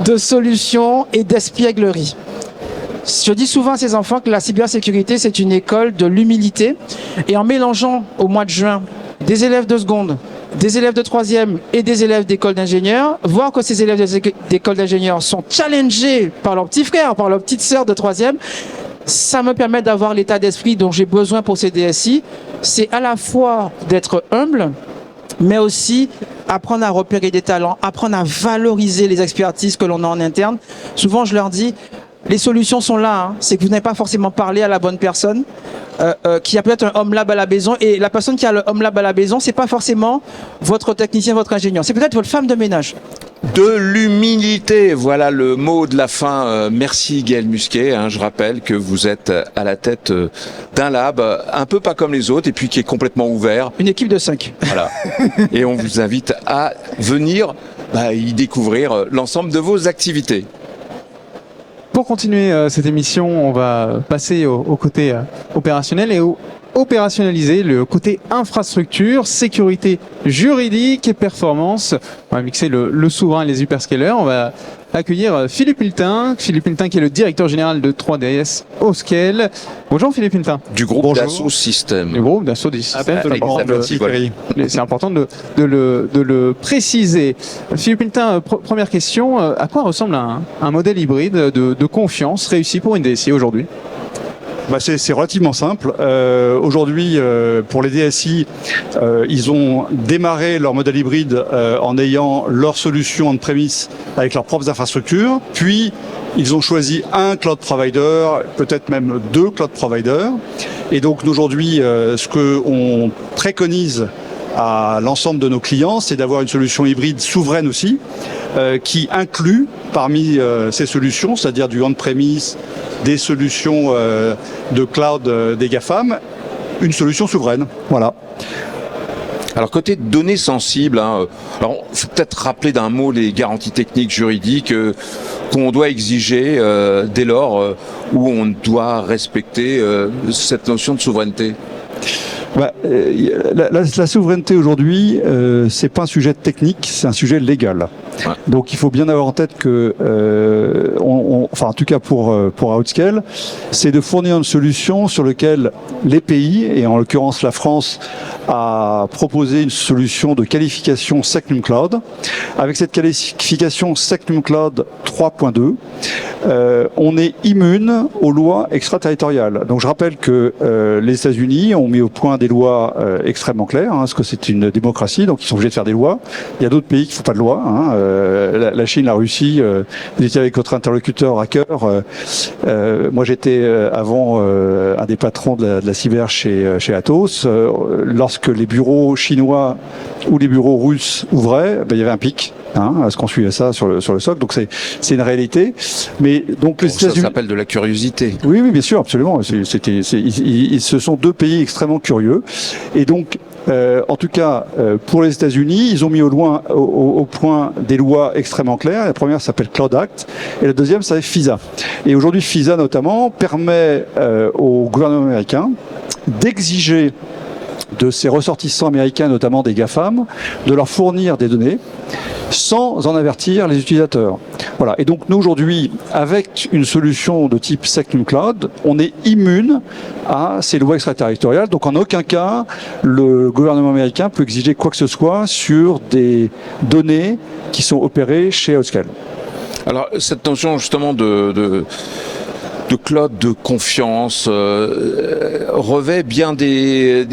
de solutions et d'espièglerie. Je dis souvent à ces enfants que la cybersécurité, c'est une école de l'humilité. Et en mélangeant au mois de juin des élèves de seconde, des élèves de troisième et des élèves d'école d'ingénieurs, voir que ces élèves d'école d'ingénieurs sont challengés par leurs petits frères, par leurs petites sœurs de troisième, ça me permet d'avoir l'état d'esprit dont j'ai besoin pour ces DSI. C'est à la fois d'être humble, mais aussi apprendre à repérer des talents, apprendre à valoriser les expertises que l'on a en interne. Souvent, je leur dis, les solutions sont là, hein. C'est que vous n'avez pas forcément parlé à la bonne personne, qui a peut-être un home lab à la maison, et la personne qui a le home lab à la maison, c'est pas forcément votre technicien, votre ingénieur, c'est peut-être votre femme de ménage. De l'humilité, voilà le mot de la fin. Merci Gaël Musquet, hein. Je rappelle que vous êtes à la tête d'un lab, un peu pas comme les autres, et puis qui est complètement ouvert. Une équipe de 5. Voilà. Et on vous invite à venir y découvrir l'ensemble de vos activités. Pour continuer cette émission, on va passer au côté opérationnel et opérationnaliser le côté infrastructure, sécurité juridique et performance. On va mixer le souverain et les hyperscalers. On va accueillir Philippe Hultin. Philippe Hultin qui est le directeur général de 3DS Auscale. Bonjour Philippe Hultin. Du groupe Dassault Systèmes. Du groupe Dassault Systèmes. C'est important de le préciser. Philippe Hultin, première question. À quoi ressemble un modèle hybride de confiance réussi pour une DSI aujourd'hui ? C'est relativement simple. Aujourd'hui, pour les DSI, ils ont démarré leur modèle hybride en ayant leur solution on-premise avec leurs propres infrastructures. Puis, ils ont choisi un cloud provider, peut-être même 2 cloud providers. Et donc, aujourd'hui, ce qu'on préconise à l'ensemble de nos clients, c'est d'avoir une solution hybride souveraine aussi, qui inclut parmi ces solutions, c'est-à-dire du on-premise, des solutions de cloud des GAFAM, une solution souveraine. Voilà. Alors côté données sensibles, hein, alors faut peut-être rappeler d'un mot les garanties techniques juridiques qu'on doit exiger dès lors où on doit respecter cette notion de souveraineté. La souveraineté aujourd'hui, c'est pas un sujet technique, c'est un sujet légal. Ouais. Donc il faut bien avoir en tête que, enfin en tout cas pour Outscale, c'est de fournir une solution sur laquelle les pays, et en l'occurrence la France, a proposé une solution de qualification Secnum Cloud. Avec cette qualification Secnum Cloud 3.2, on est immune aux lois extraterritoriales. Donc je rappelle que les États-Unis ont mis au point des lois extrêmement claires, parce que c'est une démocratie, donc ils sont obligés de faire des lois. Il y a d'autres pays qui font pas de loi. La Chine, la Russie, vous étiez avec votre interlocuteur hacker. Moi j'étais avant un des patrons de la cyber chez Atos. Lorsque les bureaux chinois ou les bureaux russes ouvraient, il y avait un pic. Parce qu'on suivait ça sur le socle, donc c'est une réalité. Mais donc les Ça États-Unis s'appelle de la curiosité. Oui, bien sûr, absolument. Ce sont deux pays extrêmement curieux, et donc. En tout cas, pour les États-Unis, ils ont mis au point des lois extrêmement claires. La première s'appelle Cloud Act, et la deuxième s'appelle FISA. Et aujourd'hui, FISA notamment permet au gouvernement américain d'exiger de ses ressortissants américains, notamment des GAFAM, de leur fournir des données sans en avertir les utilisateurs. Voilà. Et donc nous aujourd'hui, avec une solution de type Secnum Cloud, on est immune à ces lois extraterritoriales. Donc en aucun cas, le gouvernement américain peut exiger quoi que ce soit sur des données qui sont opérées chez Outscale. Alors cette notion justement de cloud de confiance revêt bien des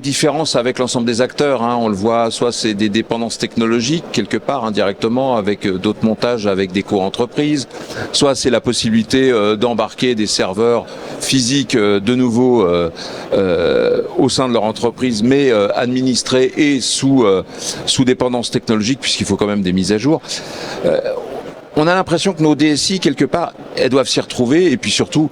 différences avec l'ensemble des acteurs. On le voit, soit c'est des dépendances technologiques quelque part indirectement avec d'autres montages avec des co-entreprises, soit c'est la possibilité d'embarquer des serveurs physiques de nouveau au sein de leur entreprise, mais administrés et sous dépendance technologique puisqu'il faut quand même des mises à jour. On a l'impression que nos DSI, quelque part, elles doivent s'y retrouver. Et puis surtout,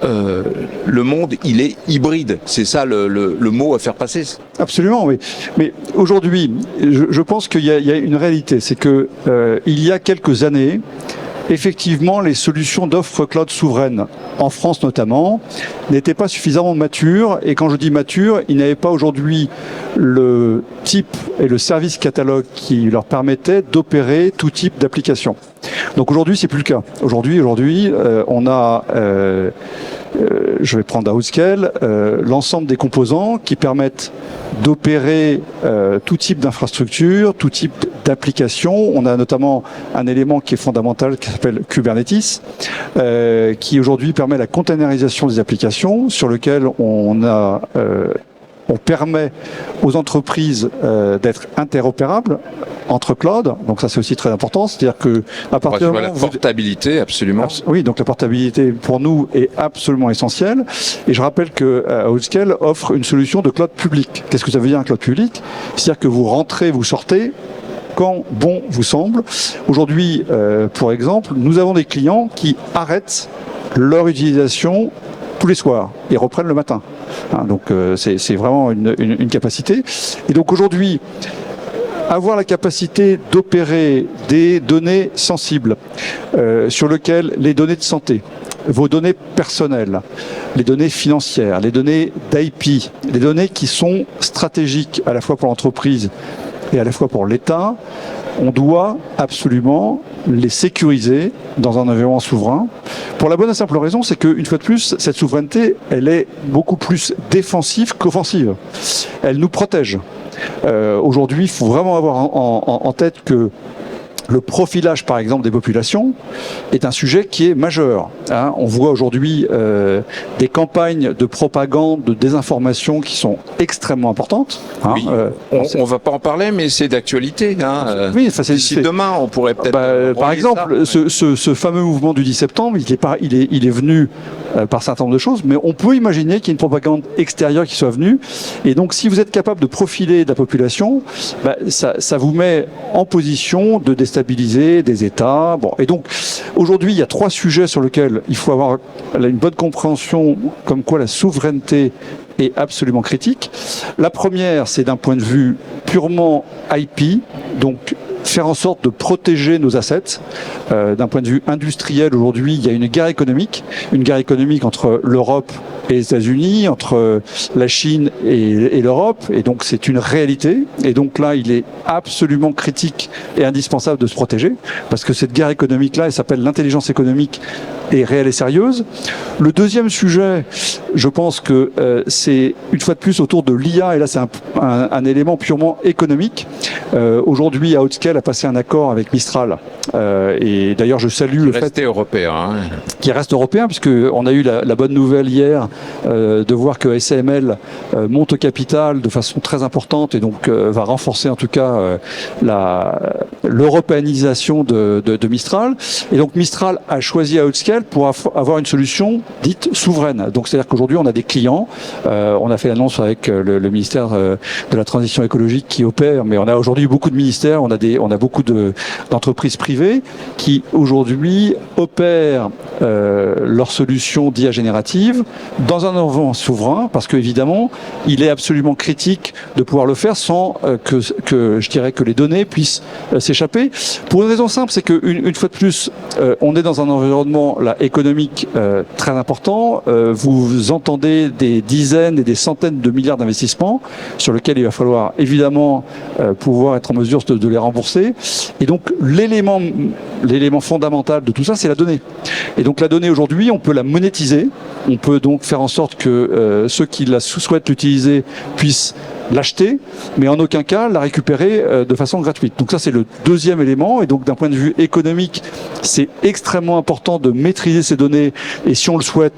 le monde, il est hybride. C'est ça le mot à faire passer. Absolument, oui. Mais aujourd'hui, je pense qu'il y a une réalité. C'est que il y a quelques années, effectivement, les solutions d'offres cloud souveraines, en France notamment, n'étaient pas suffisamment matures. Et quand je dis mature, ils n'avaient pas aujourd'hui le type et le service catalogue qui leur permettait d'opérer tout type d'application. Donc aujourd'hui, c'est plus le cas. Aujourd'hui, on a, je vais prendre Outscale, l'ensemble des composants qui permettent d'opérer tout type d'infrastructure, tout type d'application. On a notamment un élément qui est fondamental qui s'appelle Kubernetes, qui aujourd'hui permet la containerisation des applications, sur lequel on permet aux entreprises d'être interopérables entre cloud. Donc ça, c'est aussi très important. C'est-à-dire que à partir du moment la portabilité, absolument. Oui, donc la portabilité pour nous est absolument essentielle. Et je rappelle que Outscale offre une solution de cloud public. Qu'est-ce que ça veut dire un cloud public? C'est-à-dire que vous rentrez, vous sortez quand bon vous semble. Aujourd'hui, pour exemple, nous avons des clients qui arrêtent leur utilisation tous les soirs et reprennent le matin. Donc c'est vraiment une capacité. Et donc aujourd'hui, avoir la capacité d'opérer des données sensibles sur lesquelles les données de santé, vos données personnelles, les données financières, les données d'IP, les données qui sont stratégiques à la fois pour l'entreprise et à la fois pour l'État, on doit absolument les sécuriser dans un environnement souverain. Pour la bonne et simple raison, c'est qu'une fois de plus, cette souveraineté, elle est beaucoup plus défensive qu'offensive. Elle nous protège. Aujourd'hui, il faut vraiment avoir en tête que le profilage, par exemple, des populations est un sujet qui est majeur. On voit aujourd'hui des campagnes de propagande, de désinformation qui sont extrêmement importantes. Oui. On va pas en parler, mais c'est d'actualité. Oui, d'ici demain, on pourrait peut-être. Par exemple, ce fameux mouvement du 10 septembre, il est venu par un certain nombre de choses, mais on peut imaginer qu'il y ait une propagande extérieure qui soit venue. Et donc, si vous êtes capable de profiler de la population, ça vous met en position de déstabiliser des États. Bon, et donc, aujourd'hui, il y a 3 sujets sur lesquels il faut avoir une bonne compréhension, comme quoi la souveraineté est absolument critique. La première, c'est d'un point de vue purement IP, donc faire en sorte de protéger nos assets. D'un point de vue industriel, aujourd'hui, il y a une guerre économique entre l'Europe et les États-Unis, entre la Chine et l'Europe, et donc c'est une réalité. Et donc là, il est absolument critique et indispensable de se protéger, parce que cette guerre économique-là, elle s'appelle l'intelligence économique, est réelle et sérieuse. Le deuxième sujet, je pense que c'est une fois de plus autour de l'IA, et là c'est un élément purement économique. Aujourd'hui, Outscale a passé un accord avec Mistral, et d'ailleurs je salue le fait européen, hein. Qui reste européen, puisque on a eu la bonne nouvelle hier de voir que SAML monte au capital de façon très importante et donc va renforcer en tout cas l'européanisation de Mistral. Et donc Mistral a choisi Outscale pour avoir une solution dite souveraine. Donc c'est-à-dire qu'aujourd'hui on a des clients, on a fait l'annonce avec le ministère de la transition écologique qui opère, mais on a aujourd'hui beaucoup de ministères, on a beaucoup d'entreprises privées qui aujourd'hui opèrent leurs solutions d'IA générative dans un environnement souverain, parce qu'évidemment, il est absolument critique de pouvoir le faire sans que je dirais que les données puissent s'échapper. Pour une raison simple, c'est qu'une fois de plus, on est dans un environnement là, économique très important. Vous entendez des dizaines et des centaines de milliards d'investissements sur lesquels il va falloir évidemment pouvoir être en mesure de les rembourser. Et donc, l'élément fondamental de tout ça, c'est la donnée. Et donc la donnée aujourd'hui, on peut la monétiser, on peut donc faire en sorte que ceux qui souhaitent l'utiliser puissent l'acheter, mais en aucun cas la récupérer de façon gratuite. Donc ça c'est le deuxième élément, et donc d'un point de vue économique, c'est extrêmement important de maîtriser ces données et si on le souhaite,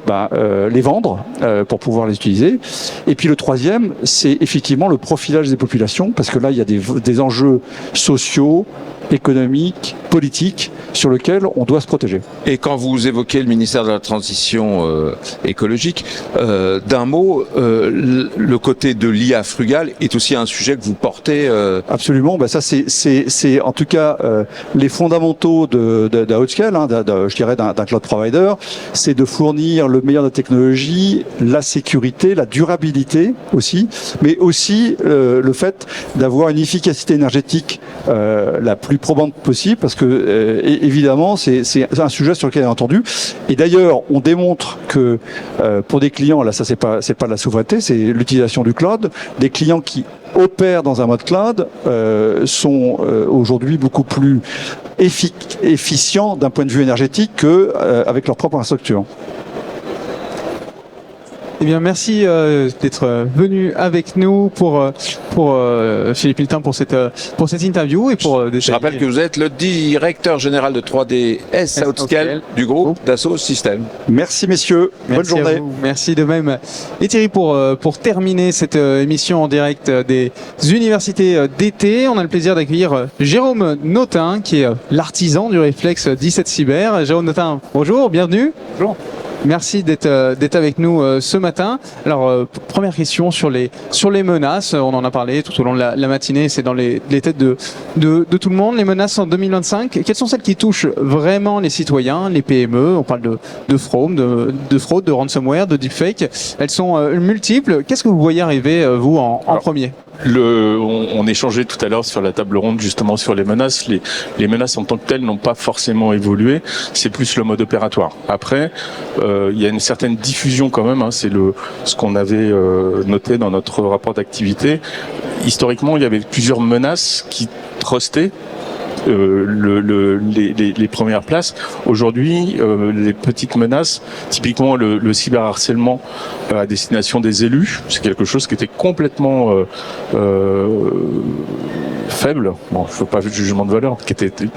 les vendre pour pouvoir les utiliser. Et puis le troisième, c'est effectivement le profilage des populations, parce que là il y a des enjeux sociaux, économiques, politiques sur lesquels on doit se protéger. Et quand vous évoquez le ministère de la Transition écologique, d'un mot, le côté de l'IA frugale est aussi un sujet que vous portez. Absolument, ça c'est en tout cas les fondamentaux d'Outscale, je dirais d'un cloud provider, c'est de fournir le meilleur de la technologie, la sécurité, la durabilité aussi, mais aussi le fait d'avoir une efficacité énergétique la plus probante possible, parce que évidemment c'est un sujet sur lequel on est entendu. Et d'ailleurs on démontre que pour des clients, là ça c'est pas de la souveraineté, c'est l'utilisation du cloud. Des clients qui opèrent dans un mode cloud sont aujourd'hui beaucoup plus efficients d'un point de vue énergétique qu'avec leur propre infrastructure. Eh bien, merci d'être venu avec nous pour Philippe Hiltin pour cette interview et pour. Je rappelle que vous êtes le directeur général de 3DS Outscale du groupe Dassault Systèmes. Merci messieurs, bonne journée. Merci de même. Et Thierry, pour terminer cette émission en direct des universités d'été, on a le plaisir d'accueillir Jérôme Notin, qui est l'artisan du réflexe 17 Cyber. Jérôme Notin, bonjour, bienvenue. Bonjour. Merci d'être avec nous ce matin. Alors, première question sur les menaces. On en a parlé tout au long de la matinée. C'est dans les têtes de tout le monde. Les menaces en 2025, quelles sont celles qui touchent vraiment les citoyens, les PME? On parle de fraude, de ransomware, de deepfake. Elles sont multiples. Qu'est-ce que vous voyez arriver, vous, en premier? On échangeait tout à l'heure sur la table ronde justement sur les menaces. Les menaces en tant que telles n'ont pas forcément évolué. C'est plus le mode opératoire. Après, il y a une certaine diffusion quand même. C'est ce qu'on avait noté dans notre rapport d'activité. Historiquement, il y avait plusieurs menaces qui trustaient les premières places. Aujourd'hui, les petites menaces, typiquement le cyberharcèlement à destination des élus, c'est quelque chose qui était complètement faible. Bon, je ne veux pas faire de jugement de valeur,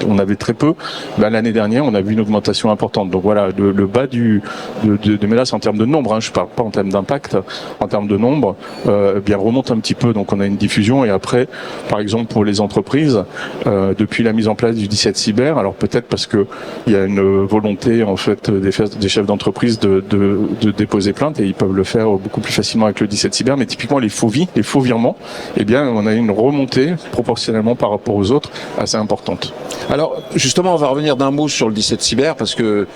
on avait très peu. L'année dernière, on a vu une augmentation importante. Donc voilà, le bas de menaces en termes de nombre, je ne parle pas en termes d'impact, en termes de nombre, remonte un petit peu. Donc on a une diffusion. Et après, par exemple, pour les entreprises, depuis la mise en place du 17 Cyber, alors peut-être parce que il y a une volonté en fait des chefs d'entreprise de déposer plainte, et ils peuvent le faire beaucoup plus facilement avec le 17 Cyber, mais typiquement les faux virements, on a une remontée proportionnellement par rapport aux autres assez importante. Alors, justement, on va revenir d'un mot sur le 17 cyber parce que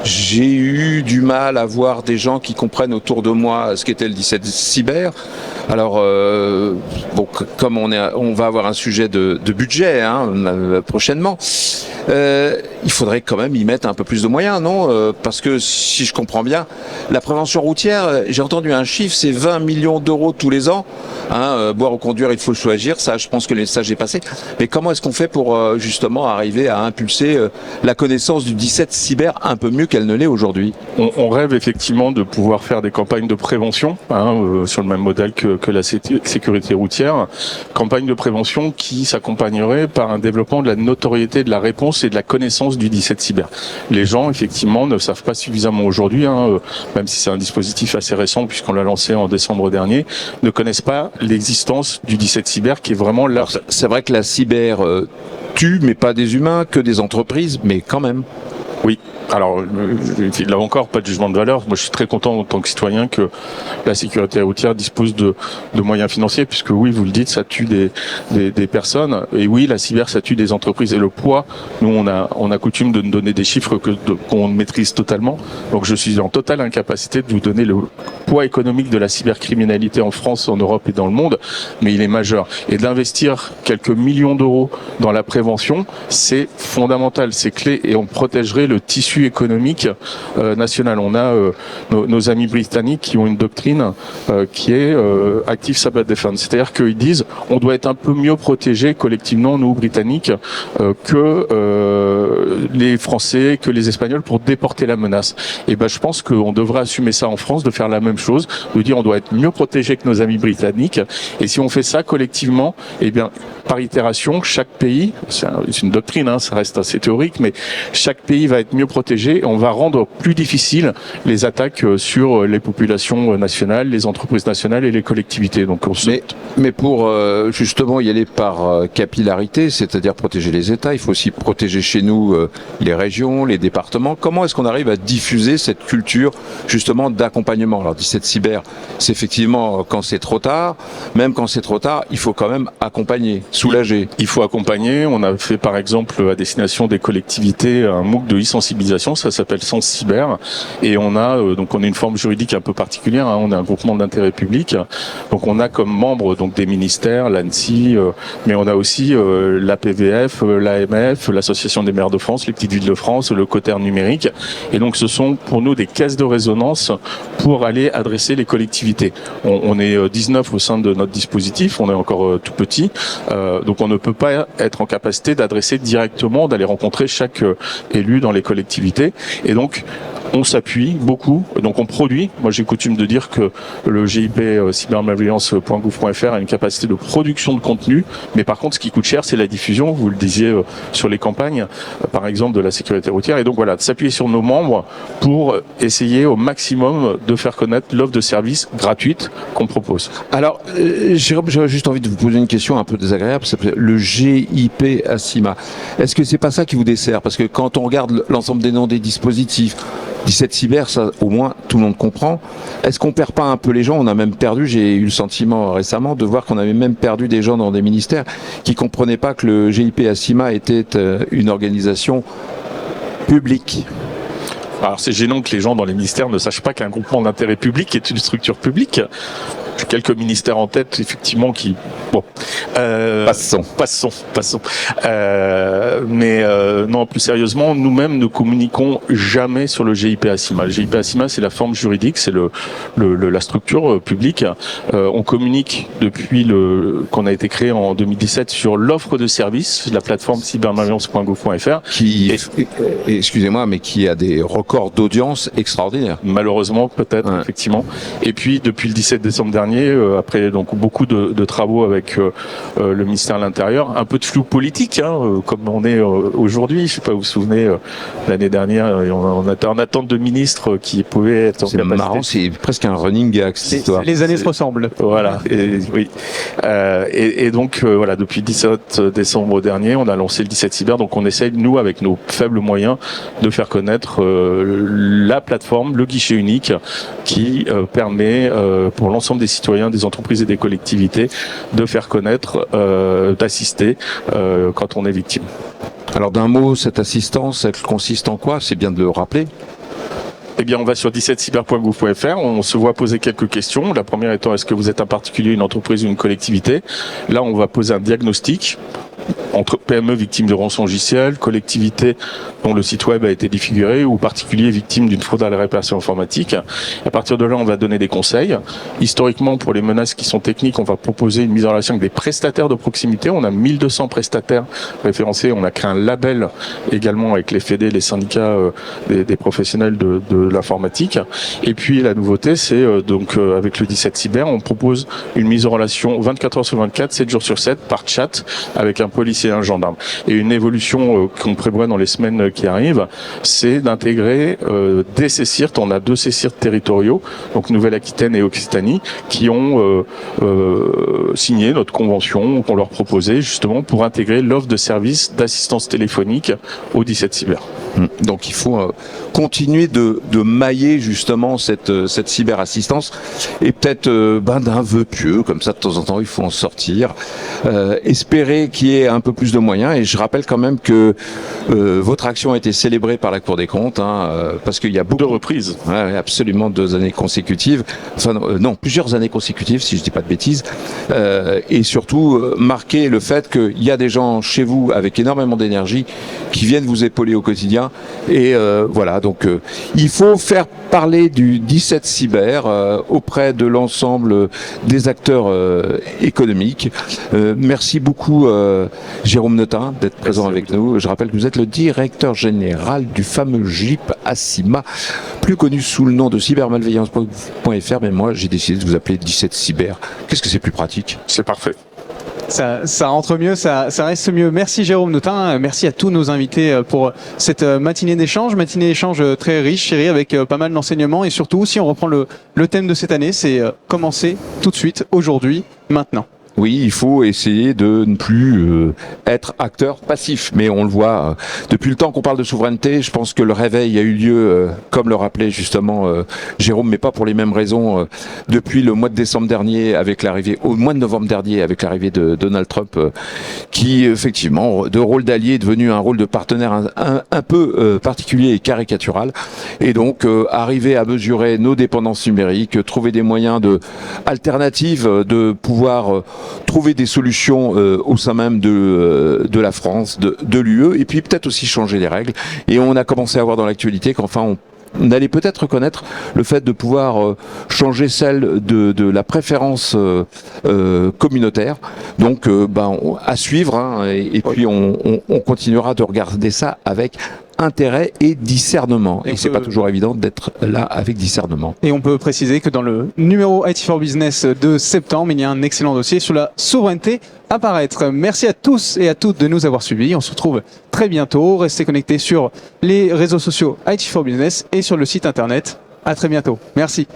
j'ai eu du mal à voir des gens qui comprennent autour de moi ce qu'était le 17 cyber. Alors, bon, comme on va avoir un sujet de budget prochainement, il faudrait quand même y mettre un peu plus de moyens, non? Parce que si je comprends bien, la prévention routière, j'ai entendu un chiffre, c'est 20 millions d'euros tous les ans. Boire ou conduire, il faut le choisir. Ça, je pense que le message est passé. Mais comment est-ce qu'on fait pour justement arriver à impulser la connaissance du 17 cyber un peu mieux qu'elle ne l'est aujourd'hui? On rêve effectivement de pouvoir faire des campagnes de prévention sur le même modèle que la sécurité routière. Campagne de prévention qui s'accompagnerait par un développement de la notoriété de la réponse et de la connaissance du 17 cyber. Les gens effectivement ne savent pas suffisamment aujourd'hui, même si c'est un dispositif assez récent puisqu'on l'a lancé en décembre dernier, ne connaissent pas l'existence du 17 cyber qui est vraiment là. C'est vrai que la cyber tue, mais pas des humains, que des entreprises, mais quand même. Oui. Alors, là encore, pas de jugement de valeur. Moi, je suis très content en tant que citoyen que la sécurité routière dispose de moyens financiers, puisque oui, vous le dites, ça tue des personnes. Et oui, la cyber, ça tue des entreprises. Et le poids, nous, on a coutume de nous donner des chiffres qu'on maîtrise totalement. Donc, je suis en totale incapacité de vous donner le poids économique de la cybercriminalité en France, en Europe et dans le monde, mais il est majeur. Et d'investir quelques millions d'euros dans la prévention, c'est fondamental, c'est clé, et on protégerait le tissu économique national. On a nos amis britanniques qui ont une doctrine qui est Active Cyber Defense, c'est-à-dire qu'ils disent on doit être un peu mieux protégés collectivement, nous Britanniques, que les Français, que les Espagnols, pour déporter la menace. Et ben je pense qu'on devrait assumer ça en France, de faire la même chose, de dire on doit être mieux protégés que nos amis britanniques. Et si on fait ça collectivement, eh bien par itération, chaque pays, c'est une doctrine, ça reste assez théorique, mais chaque pays va être mieux protégé. On va rendre plus difficile les attaques sur les populations nationales, les entreprises nationales et les collectivités. Donc mais pour justement y aller par capillarité, c'est-à-dire protéger les États, il faut aussi protéger chez nous les régions, les départements. Comment est-ce qu'on arrive à diffuser cette culture justement d'accompagnement? Alors 17 cyber, c'est effectivement quand c'est trop tard. Même quand c'est trop tard, il faut quand même accompagner, soulager. Il faut accompagner. On a fait par exemple à destination des collectivités un MOOC de e-sensibilisation, ça s'appelle Sens Cyber, et on a donc on est une forme juridique un peu particulière, on est un groupement d'intérêt public, donc on a comme membres donc des ministères, l'ANSSI, mais on a aussi l'APVF, l'AMF, l'Association des maires de France, les petites villes de France, le Coter numérique, et donc ce sont pour nous des caisses de résonance pour aller adresser les collectivités. On est 19 au sein de notre dispositif, on est encore tout petit, donc on ne peut pas être en capacité d'adresser directement, d'aller rencontrer chaque élu dans les collectivités, et donc on s'appuie beaucoup, donc on produit. Moi j'ai coutume de dire que le GIP cybermalveillance.gouv.fr a une capacité de production de contenu, mais par contre ce qui coûte cher c'est la diffusion, vous le disiez sur les campagnes par exemple de la sécurité routière, et donc voilà, de s'appuyer sur nos membres pour essayer au maximum de faire connaître l'offre de services gratuite qu'on propose. Alors j'aurais juste envie de vous poser une question un peu désagréable, le GIP ACIMA, est-ce que c'est pas ça qui vous dessert? Parce que quand on regarde l'ensemble des noms des dispositifs, 17 cyber, ça au moins tout le monde comprend. Est-ce qu'on perd pas un peu les gens? On a même perdu, j'ai eu le sentiment récemment de voir qu'on avait même perdu des gens dans des ministères qui comprenaient pas que le GIP ACIMA était une organisation publique. Alors c'est gênant que les gens dans les ministères ne sachent pas qu'un groupement d'intérêt public est une structure publique. J'ai quelques ministères en tête, effectivement, qui... Bon. Passons. Mais non, plus sérieusement, nous-mêmes ne communiquons jamais sur le GIP ACIMA. Le GIP ACIMA, c'est la forme juridique, c'est la structure publique. On communique depuis qu'on a été créé en 2017 sur l'offre de services, la plateforme cybermalveillance.gouv.fr. Excusez-moi, mais qui a des records d'audience extraordinaires. Malheureusement, peut-être, effectivement. Et puis, depuis le 17 décembre dernier, après donc beaucoup de travaux avec le ministère de l'Intérieur, un peu de flou politique, comme on est aujourd'hui. Je sais pas, vous vous souvenez, l'année dernière, on était en attente de ministres qui pouvaient être en capacité. C'est marrant, c'est presque un running gag cette histoire. Les années se ressemblent. Voilà, oui. Et donc voilà, depuis le 17 décembre dernier, on a lancé le 17 cyber, donc on essaye, nous, avec nos faibles moyens, de faire connaître la plateforme, le guichet unique, qui permet pour l'ensemble des citoyens, des entreprises et des collectivités de faire connaître, d'assister quand on est victime. Alors d'un mot, cette assistance, elle consiste en quoi? C'est bien de le rappeler. Eh bien, on va sur 17cyber.gouv.fr, on se voit poser quelques questions. La première étant, est-ce que vous êtes un particulier, une entreprise ou une collectivité? Là, on va poser un diagnostic entre PME victime de rançon logiciel, collectivité dont le site web a été défiguré ou particulier victime d'une fraude à la réparation informatique. À partir de là, on va donner des conseils. Historiquement, pour les menaces qui sont techniques, on va proposer une mise en relation avec des prestataires de proximité. On a 1200 prestataires référencés. On a créé un label également avec les FED, les syndicats des professionnels de l'informatique. Et puis la nouveauté, c'est avec le 17 Cyber, on propose une mise en relation 24 heures sur 24, 7 jours sur 7 par chat avec un policier et un gendarme. Et une évolution qu'on prévoit dans les semaines qui arrivent, c'est d'intégrer des CSIRT. On a 2 CSIRT territoriaux, donc Nouvelle-Aquitaine et Occitanie, qui ont signé notre convention qu'on leur proposait justement pour intégrer l'offre de services d'assistance téléphonique au 17 Cyber. Donc il faut continuer de mailler justement cette cyberassistance et peut-être d'un vœu pieux, comme ça de temps en temps il faut en sortir, espérer qu'il y ait un peu plus de moyens. Et je rappelle quand même que votre action a été célébrée par la Cour des comptes, parce qu'il y a beaucoup de reprises. Ouais, absolument 2 années consécutives, enfin non, plusieurs années consécutives si je dis pas de bêtises, et surtout marquer le fait qu'il y a des gens chez vous avec énormément d'énergie qui viennent vous épauler au quotidien. Et voilà, donc il faut faire parler du 17 Cyber auprès de l'ensemble des acteurs économiques. Merci beaucoup Jérôme Notin d'être présent avec nous. Je rappelle que vous êtes le directeur général du fameux GIP ACIMA, plus connu sous le nom de cybermalveillance.fr, mais moi j'ai décidé de vous appeler 17 Cyber. Qu'est-ce que c'est plus pratique? C'est parfait. Ça rentre mieux, ça reste mieux. Merci Jérôme Notin, merci à tous nos invités pour cette matinée d'échange très riche, chérie, avec pas mal d'enseignements. Et surtout, si on reprend le thème de cette année, c'est commencer tout de suite, aujourd'hui, maintenant. Oui, il faut essayer de ne plus être acteur passif. Mais on le voit, depuis le temps qu'on parle de souveraineté, je pense que le réveil a eu lieu, comme le rappelait justement Jérôme, mais pas pour les mêmes raisons, depuis le mois de décembre dernier, au mois de novembre dernier, avec l'arrivée de Donald Trump, qui effectivement, de rôle d'allié est devenu un rôle de partenaire un peu particulier et caricatural. Et donc, arriver à mesurer nos dépendances numériques, trouver des moyens alternatives de pouvoir trouver des solutions au sein même de la France, de l'UE, et puis peut-être aussi changer les règles. Et on a commencé à voir dans l'actualité qu'enfin on allait peut-être reconnaître le fait de pouvoir changer celle de la préférence communautaire. Donc à suivre, et puis on continuera de regarder ça avec intérêt et discernement. Et c'est pas toujours évident d'être là avec discernement. Et on peut préciser que dans le numéro IT for Business de septembre, il y a un excellent dossier sur la souveraineté à paraître. Merci à tous et à toutes de nous avoir suivis. On se retrouve très bientôt. Restez connectés sur les réseaux sociaux IT for Business et sur le site internet. À très bientôt. Merci.